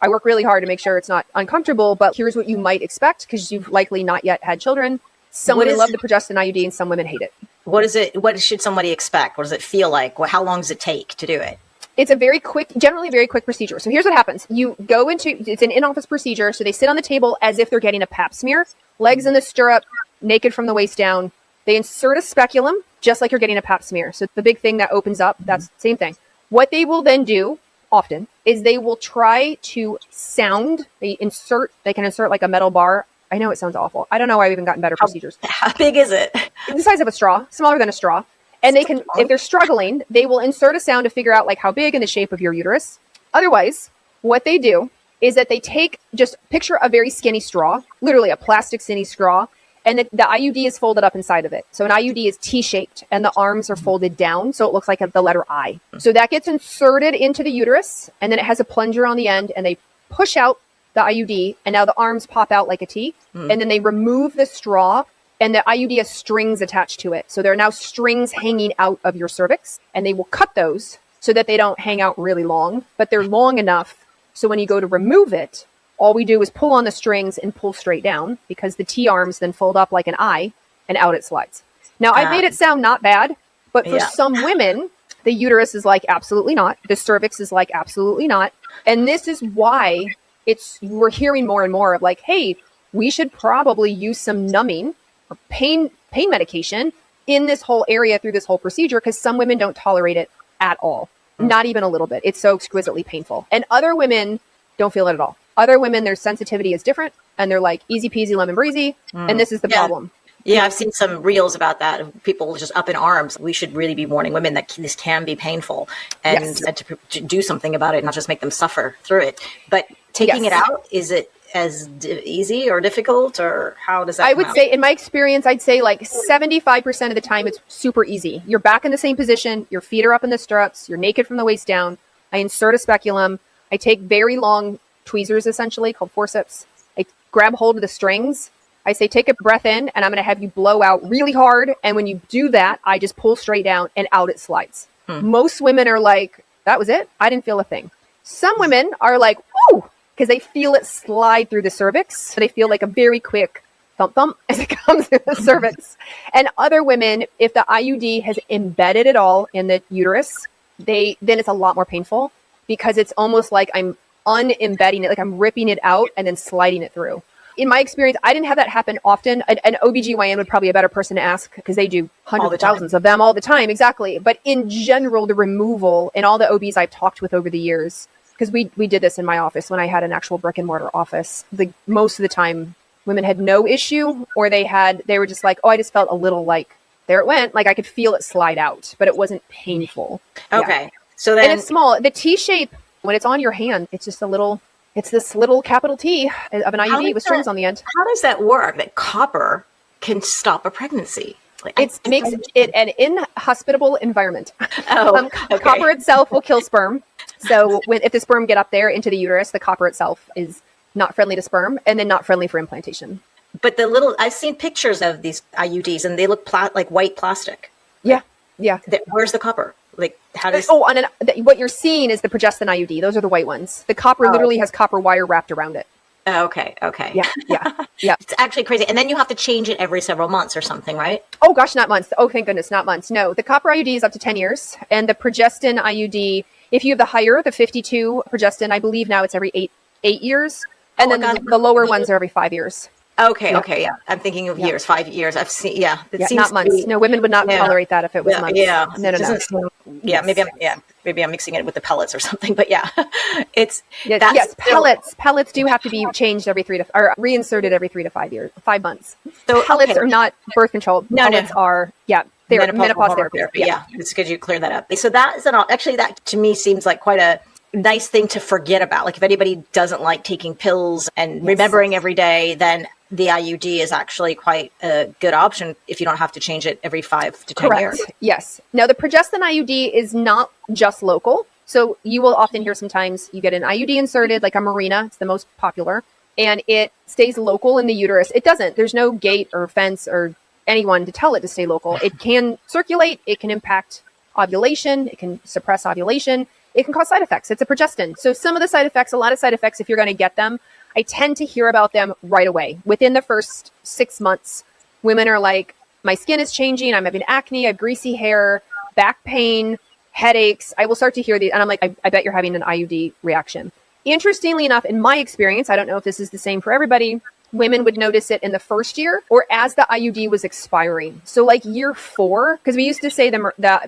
I work really hard to make sure it's not uncomfortable, but here's what you might expect because you've likely not yet had children. Some women love the progestin IUD and some women hate it. What is it? What should somebody expect? What does it feel like? How long does it take to do it? It's generally a very quick procedure. So here's what happens. You go it's an in-office procedure. So they sit on the table as if they're getting a pap smear. legs in the stirrup, naked from the waist down. They insert a speculum, just like you're getting a pap smear. So the big thing that opens up, that's the same thing. What they will then do often is they will try to sound. They can insert like a metal bar. I know it sounds awful. I don't know why I've even gotten better procedures. How big is it? The size of a straw, smaller than a straw. And they can, if they're struggling, they will insert a sound to figure out like how big and the shape of your uterus. Otherwise, what they do is that they just picture a very skinny straw, literally a plastic skinny straw, and the IUD is folded up inside of it. So an IUD is T-shaped and the arms are folded down. So it looks like the letter I. So that gets inserted into the uterus and then it has a plunger on the end and they push out the IUD and now the arms pop out like a T. And then they remove the straw and the IUD has strings attached to it. So there are now strings hanging out of your cervix and they will cut those so that they don't hang out really long, but they're long enough. So when you go to remove it, all we do is pull on the strings and pull straight down because the T arms then fold up like an I and out it slides. Now, I've made it sound not bad, but for some women, the uterus is like, absolutely not. The cervix is like, absolutely not. And this is why we're hearing more and more of like, hey, we should probably use some numbing or pain medication in this whole area through this whole procedure because some women don't tolerate it at all. Not even a little bit. It's so exquisitely painful. And other women don't feel it at all. Other women, their sensitivity is different and they're like easy peasy lemon breezy. And this is the problem. Yeah, I've seen some reels about that of people just up in arms. We should really be warning women that this can be painful and to do something about it, not just make them suffer through it. But taking it out, is it as easy or difficult, or how does that I would say, in my experience, I'd say like 75% of the time it's super easy. You're back in the same position. Your feet are up in the stirrups. You're naked from the waist down. I insert a speculum. I take very long tweezers, essentially, called forceps. I grab hold of the strings. I say, take a breath in, and I'm going to have you blow out really hard. And when you do that, I just pull straight down, and out it slides. Most women are like, that was it? I didn't feel a thing. Some women are like, woo, because they feel it slide through the cervix. So they feel like a very quick thump thump as it comes through the cervix. And other women, if the IUD has embedded it all in the uterus, then it's a lot more painful because it's almost like I'm unembedding it, like I'm ripping it out and then sliding it through. In my experience, I didn't have that happen often. An OBGYN would probably be a better person to ask because they do hundreds of thousands of them all the time. Exactly. But in general, the removal and all the OBs I've talked with over the years, because we did this in my office when I had an actual brick and mortar office, most of the time women had no issue or they were just like, oh, I just felt a little like there it went. Like I could feel it slide out, but it wasn't painful. Okay. Yeah. So then, and it's small. The T shape, when it's on your hand, it's just it's this little capital T of an IUD with strings on the end. How does that work? That copper can stop a pregnancy? It makes it an inhospitable environment. Okay. Copper itself will kill sperm. So if the sperm get up there into the uterus, the copper itself is not friendly to sperm and then not friendly for implantation. But I've seen pictures of these IUDs and they look like white plastic. Yeah. Yeah. Where's the copper? Like how does... what you're seeing is the Progesterone IUD. Those are the white ones. The copper literally has copper wire wrapped around it. Okay. Yeah. It's actually crazy. And then you have to change it every several months or something, right? Oh gosh, not months. Oh, thank goodness, not months. No, the copper IUD is up to 10 years. And the Progesterone IUD, if you have the higher, the 52 Progesterone, I believe now it's every eight years. And the lower ones are every 5 years. Okay. Yeah. I'm thinking of years, 5 years. I've seen, It seems not months. No, women would not tolerate that if it was months. Yeah. No. Maybe I'm mixing it with the pellets or something, but pellets do have to be changed reinserted every 3 to 5 months. So pellets are not birth control. Pellets are, they're menopause therapy. Yeah. It's good you clear that up. So that to me seems like quite a nice thing to forget about. Like if anybody doesn't like taking pills and remembering every day, then the IUD is actually quite a good option if you don't have to change it every 5 to 10 years. Yes. Now the Progesterone IUD is not just local. So you will often hear sometimes you get an IUD inserted, like a Marina. It's the most popular. And it stays local in the uterus. It doesn't. There's no gate or fence or anyone to tell it to stay local. It can circulate. It can impact ovulation. It can suppress ovulation. It can cause side effects. It's a progestin. So some of the side effects, a lot of side effects, if you're going to get them, I tend to hear about them right away. Within the first 6 months, women are like, my skin is changing. I'm having acne. I have greasy hair, back pain, headaches. I will start to hear these. And I'm like, I bet you're having an IUD reaction. Interestingly enough, in my experience, I don't know if this is the same for everybody, women would notice it in the first year or as the IUD was expiring. So like year 4, because we used to say the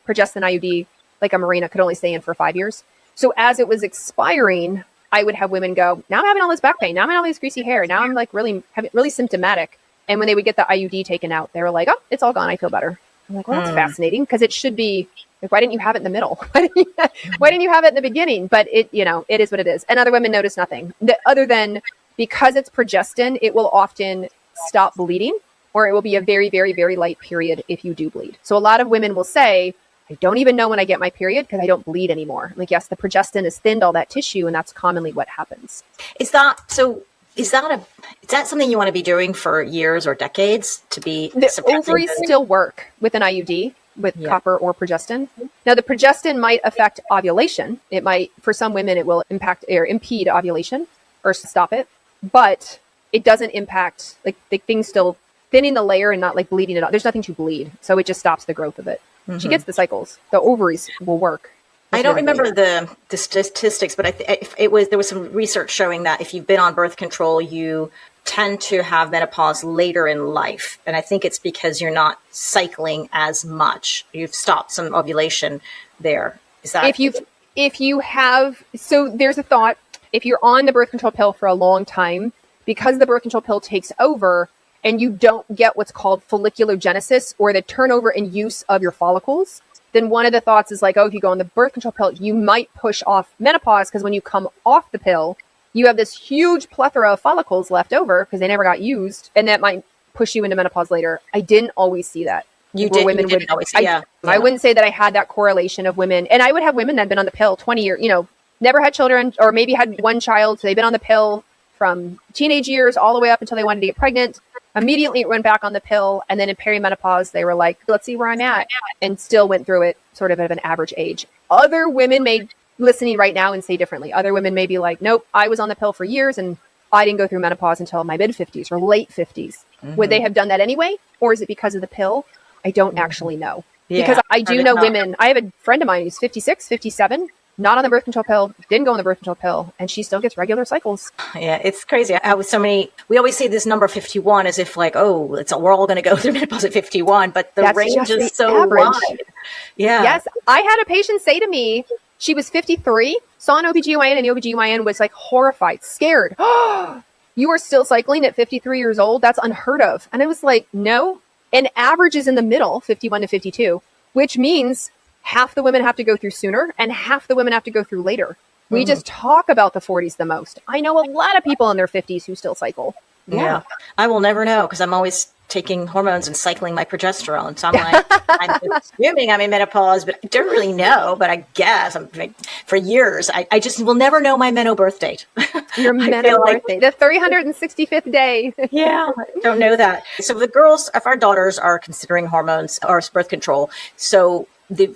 progestin IUD, like a Mirena, could only stay in for 5 years. So as it was expiring, I would have women go, now I'm having all this back pain. Now I'm having all this greasy hair. Now I'm like really symptomatic. And when they would get the IUD taken out, they were like, oh, it's all gone. I feel better. I'm like, well, that's fascinating because it should be, like, why didn't you have it in the middle? Why didn't you have it in the beginning? But it is what it is. And other women notice nothing other than because it's progestin, it will often stop bleeding, or it will be a very, very, very light period if you do bleed. So a lot of women will say, I don't even know when I get my period because I don't bleed anymore. Like, yes, the progestin has thinned all that tissue, and that's commonly what happens. Is that something you want to be doing for years or decades to be? The ovaries still work with an IUD, with copper or progestin. Now, the progestin might affect ovulation. It might, for some women, it will impact or impede ovulation or stop it, but it doesn't impact, like, the thing's still thinning the layer and not like bleeding it out. There's nothing to bleed. So it just stops the growth of it. Mm-hmm. She gets the cycles. The ovaries will work. I don't remember the statistics, but there was some research showing that if you've been on birth control, you tend to have menopause later in life. And I think it's because you're not cycling as much. You've stopped some ovulation there. Is that if you have, so there's a thought, if you're on the birth control pill for a long time, because the birth control pill takes over and you don't get what's called folliculogenesis, or the turnover and use of your follicles, then one of the thoughts is like, oh, if you go on the birth control pill, you might push off menopause, because when you come off the pill, you have this huge plethora of follicles left over because they never got used, and that might push you into menopause later. I didn't always see that. You didn't always see, yeah. I wouldn't say that I had that correlation of women, and I would have women that had been on the pill 20 years, never had children, or maybe had one child, so they've been on the pill from teenage years all the way up until they wanted to get pregnant. Immediately went back on the pill, and then in perimenopause, they were like, let's see where I'm at, and still went through it sort of at an average age. Other women may, listening right now, and say differently. Other women may be like, nope, I was on the pill for years, and I didn't go through menopause until my mid-50s or late 50s. Mm-hmm. Would they have done that anyway? Or is it because of the pill? I don't actually know. Yeah, because I do know women. I have a friend of mine who's 56, 57, not on the birth control pill, didn't go on the birth control pill, and she still gets regular cycles. Yeah, it's crazy. We always say this number 51 as if like, oh, we're all going to go through menopause at 51, but the range is so wide. Yeah. Yes. I had a patient say to me, she was 53, saw an OBGYN, and the OBGYN was like horrified, scared. Oh, you are still cycling at 53 years old? That's unheard of. And I was like, no. And average is in the middle, 51 to 52, which means half the women have to go through sooner and half the women have to go through later. We just talk about the 40s the most. I know a lot of people in their 50s who still cycle. Yeah. I will never know because I'm always taking hormones and cycling my progesterone. So I'm like, I'm assuming I'm in menopause, but I don't really know. But I guess for years, I just will never know my meno birth date. Your meno birth date, the 365th day. Yeah, I don't know that. So the girls, if our daughters are considering hormones or birth control, so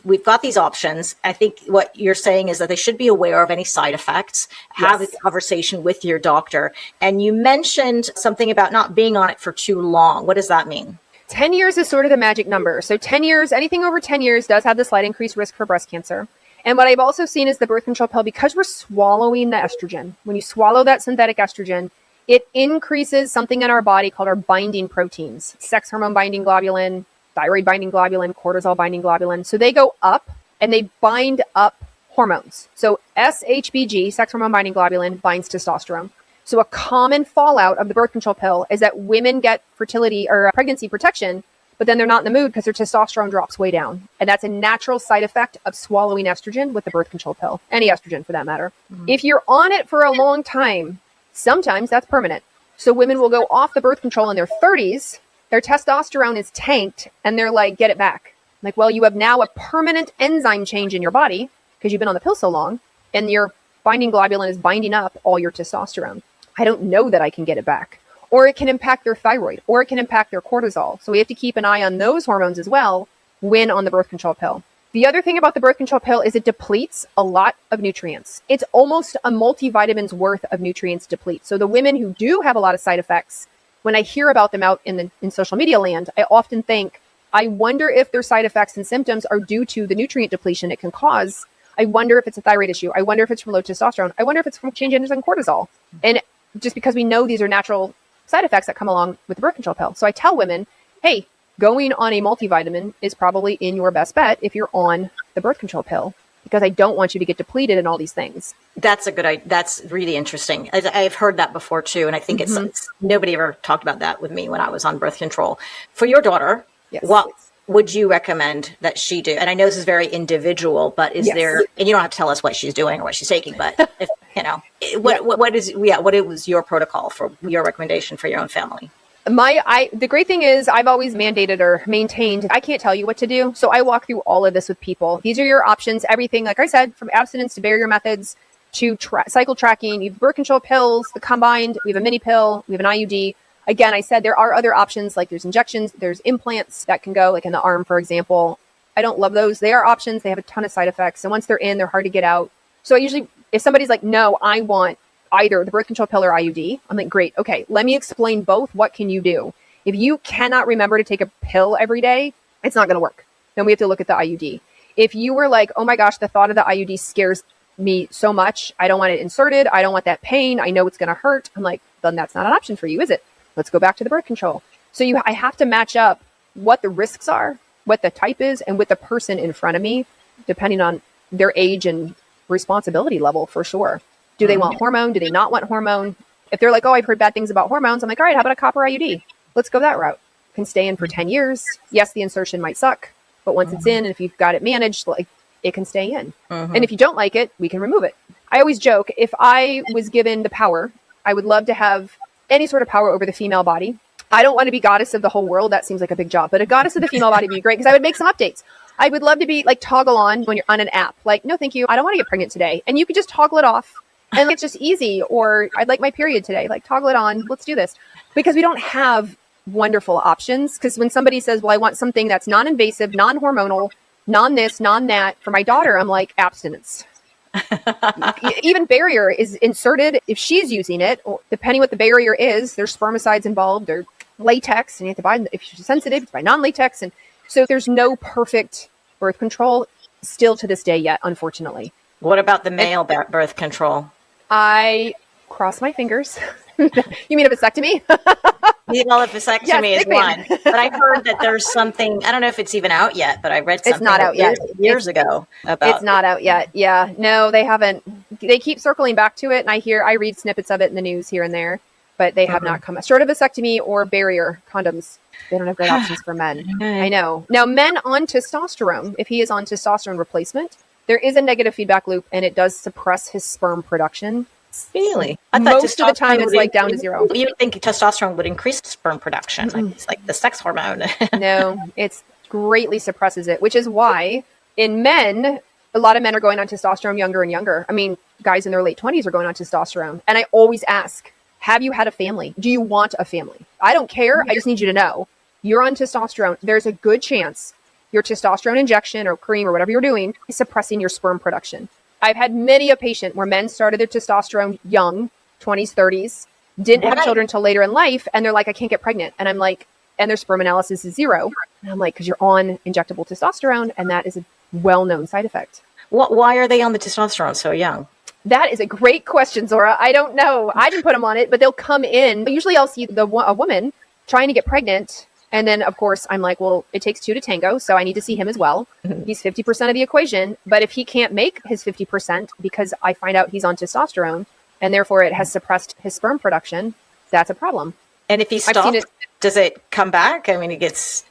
we've got these options. I think what you're saying is that they should be aware of any side effects, have a conversation with your doctor. And you mentioned something about not being on it for too long. What does that mean? 10 years is sort of the magic number. So 10 years, anything over 10 years does have the slight increased risk for breast cancer. And what I've also seen is the birth control pill, because we're swallowing the estrogen. When you swallow that synthetic estrogen, it increases something in our body called our binding proteins, sex hormone binding globulin, thyroid binding globulin, cortisol binding globulin. So they go up and they bind up hormones. So SHBG, sex hormone binding globulin, binds testosterone. So a common fallout of the birth control pill is that women get fertility or pregnancy protection, but then they're not in the mood because their testosterone drops way down. And that's a natural side effect of swallowing estrogen with the birth control pill, any estrogen for that matter. Mm-hmm. If you're on it for a long time, sometimes that's permanent. So women will go off the birth control in their 30s, their testosterone is tanked, and they're like, get it back. Like, well, you have now a permanent enzyme change in your body because you've been on the pill so long, and your binding globulin is binding up all your testosterone. I don't know that I can get it back. Or it can impact their thyroid, or it can impact their cortisol. So we have to keep an eye on those hormones as well when on the birth control pill. The other thing about the birth control pill is it depletes a lot of nutrients. It's almost a multivitamin's worth of nutrients deplete. So the women who do have a lot of side effects, when I hear about them out in social media land, I often think, I wonder if their side effects and symptoms are due to the nutrient depletion it can cause. I wonder if it's a thyroid issue. I wonder if it's from low testosterone. I wonder if it's from changes in cortisol. And just because we know these are natural side effects that come along with the birth control pill. So I tell women, hey, going on a multivitamin is probably in your best bet if you're on the birth control pill, because I don't want you to get depleted in all these things. That's a good idea. That's really interesting. I've heard that before too. And I think it's nobody ever talked about that with me when I was on birth control. For your daughter, Yes. what would you recommend that she do? And I know this is very individual, but is there, and you don't have to tell us what she's doing or what she's taking, but if, you know, what was your protocol for your recommendation for your own family? The great thing is I've always mandated or maintained, I can't tell you what to do. So I walk through all of this with people. These are your options. Everything, like I said, from abstinence to barrier methods to cycle tracking. You have birth control pills, the combined, we have a mini pill, we have an IUD. Again, I said there are other options, like there's injections, there's implants that can go like in the arm, for example. I don't love those. They are options. They have a ton of side effects. And once they're in, they're hard to get out. So I usually, if somebody's like, no, I want either the birth control pill or IUD, I'm like, great. Okay, let me explain both. What can you do? If you cannot remember to take a pill every day, it's not going to work. Then we have to look at the IUD. If you were like, oh my gosh, the thought of the IUD scares me so much. I don't want it inserted. I don't want that pain. I know it's going to hurt. I'm like, then that's not an option for you, is it? Let's go back to the birth control. So I have to match up what the risks are, what the type is, and with the person in front of me, depending on their age and responsibility level, for sure. Do they want hormone? Do they not want hormone? If they're like, oh, I've heard bad things about hormones, I'm like, all right, how about a copper IUD? Let's go that route. Can stay in for 10 years. Yes, the insertion might suck, but once it's in, and if you've got it managed, like, it can stay in. And if you don't like it, we can remove it. I always joke, if I was given the power, I would love to have any sort of power over the female body. I don't want to be goddess of the whole world. That seems like a big job, but a goddess of the female body would be great, because I would make some updates. I would love to be like toggle on when you're on an app. Like, no, thank you. I don't want to get pregnant today. And you could just toggle it off. And it's just easy. Or I'd like my period today. Like, toggle it on. Let's do this. Because we don't have wonderful options. Because when somebody says, well, I want something that's non-invasive, non-hormonal, non-this, non-that for my daughter, I'm like, abstinence. Even barrier is inserted. If she's using it, or depending what the barrier is, there's spermicides involved or latex. And you have to buy, if she's sensitive, it's buy non-latex. And so there's no perfect birth control still to this day yet, unfortunately. What about the male birth control? I cross my fingers. You mean a vasectomy? Well, a vasectomy is one. But I heard that there's something, I don't know if it's even out yet, but I read something it's not out yet. years ago about it's not out yet. Yeah. No, they haven't. They keep circling back to it. And I read snippets of it in the news here and there, but they have not come. Short of vasectomy or barrier condoms, they don't have great options for men. I know. Now, men on testosterone, if he is on testosterone replacement, there is a negative feedback loop, and it does suppress his sperm production. Really? Most of the time it's like down to zero. You would think testosterone would increase sperm production. Like, it's like the sex hormone. No, it greatly suppresses it, which is why in men, a lot of men are going on testosterone younger and younger. I mean, guys in their late 20s are going on testosterone. And I always ask, have you had a family? Do you want a family? I don't care. I just need you to know you're on testosterone. There's a good chance your testosterone injection or cream or whatever you're doing is suppressing your sperm production. I've had many a patient where men started their testosterone young, 20s, 30s, didn't have children until later in life. And they're like, I can't get pregnant. And I'm like, and their sperm analysis is 0. And I'm like, because you're on injectable testosterone. And that is a well-known side effect. Why are they on the testosterone so young? That is a great question, Zora. I don't know. I didn't put them on it, but they'll come in. Usually I'll see a woman trying to get pregnant. And then, of course, I'm like, well, it takes 2 to tango, so I need to see him as well. He's 50% of the equation. But if he can't make his 50% because I find out he's on testosterone, and therefore it has suppressed his sperm production, that's a problem. And if he stops, does it come back? I mean, does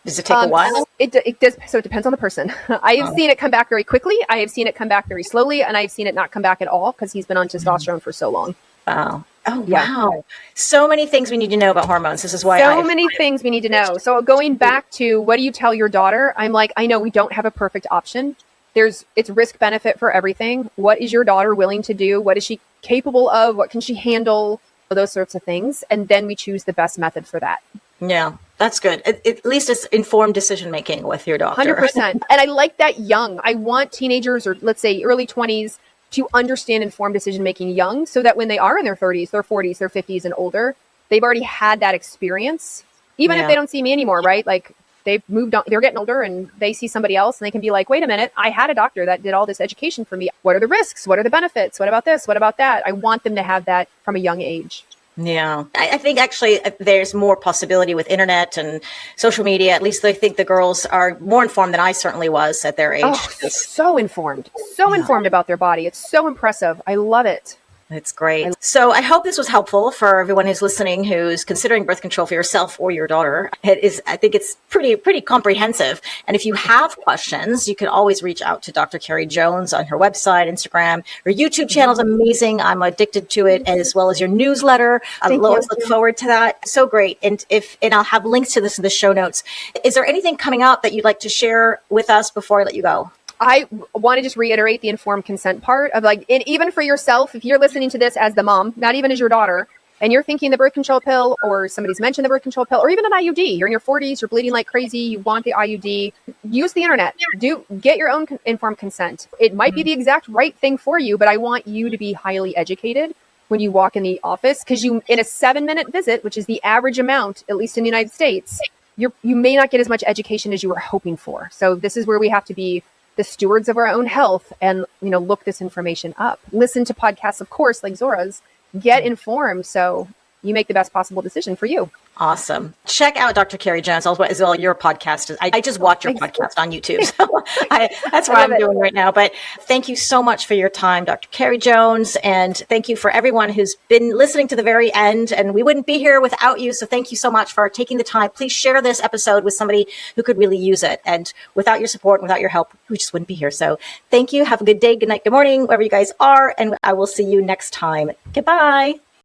it take a while? It does. So it depends on the person. I have seen it come back very quickly. I have seen it come back very slowly. And I've seen it not come back at all because he's been on testosterone for so long. Wow. Oh, wow. So many things we need to know about hormones. This is why many things we need to know. So going back to what do you tell your daughter? I'm like, I know we don't have a perfect option. It's risk benefit for everything. What is your daughter willing to do? What is she capable of? What can she handle? Those sorts of things. And then we choose the best method for that. Yeah, that's good. At least it's informed decision making with your daughter. 100%. And I like that young. I want teenagers, or let's say early 20s, to understand informed decision making young, so that when they are in their 30s, their 40s, their 50s and older, they've already had that experience. Even if they don't see me anymore, right? Like they've moved on, they're getting older and they see somebody else and they can be like, wait a minute, I had a doctor that did all this education for me. What are the risks? What are the benefits? What about this? What about that? I want them to have that from a young age. Yeah. I think actually there's more possibility with internet and social media. At least I think the girls are more informed than I certainly was at their age. Oh, so informed about their body. It's so impressive. I love it. It's great. So I hope this was helpful for everyone who's listening, who's considering birth control for yourself or your daughter. I think it's pretty comprehensive. And if you have questions, you can always reach out to Dr. Carrie Jones on her website, Instagram. Her YouTube channel is amazing. I'm addicted to it, as well as your newsletter. I always look forward to that. So great. And I'll have links to this in the show notes. Is there anything coming up that you'd like to share with us before I let you go? I want to just reiterate the informed consent part of and even for yourself, if you're listening to this as the mom, not even as your daughter, and you're thinking the birth control pill, or somebody's mentioned the birth control pill, or even an IUD, you're in your 40s, you're bleeding like crazy, you want the IUD, use the internet, get your own informed consent. It might be the exact right thing for you, but I want you to be highly educated when you walk in the office, because in a 7-minute visit, which is the average amount, at least in the United States, you may not get as much education as you were hoping for. So this is where we have to be the stewards of our own health and, look this information up. Listen to podcasts, of course, like Zora's. Get informed so you make the best possible decision for you. Awesome. Check out Dr. Carrie Jones as well. Your podcast. I just watch your podcast on YouTube. So that's what I'm doing right now. But thank you so much for your time, Dr. Carrie Jones. And thank you for everyone who's been listening to the very end. And we wouldn't be here without you. So thank you so much for taking the time. Please share this episode with somebody who could really use it. And without your support, without your help, we just wouldn't be here. So thank you. Have a good day, good night, good morning, wherever you guys are. And I will see you next time. Goodbye.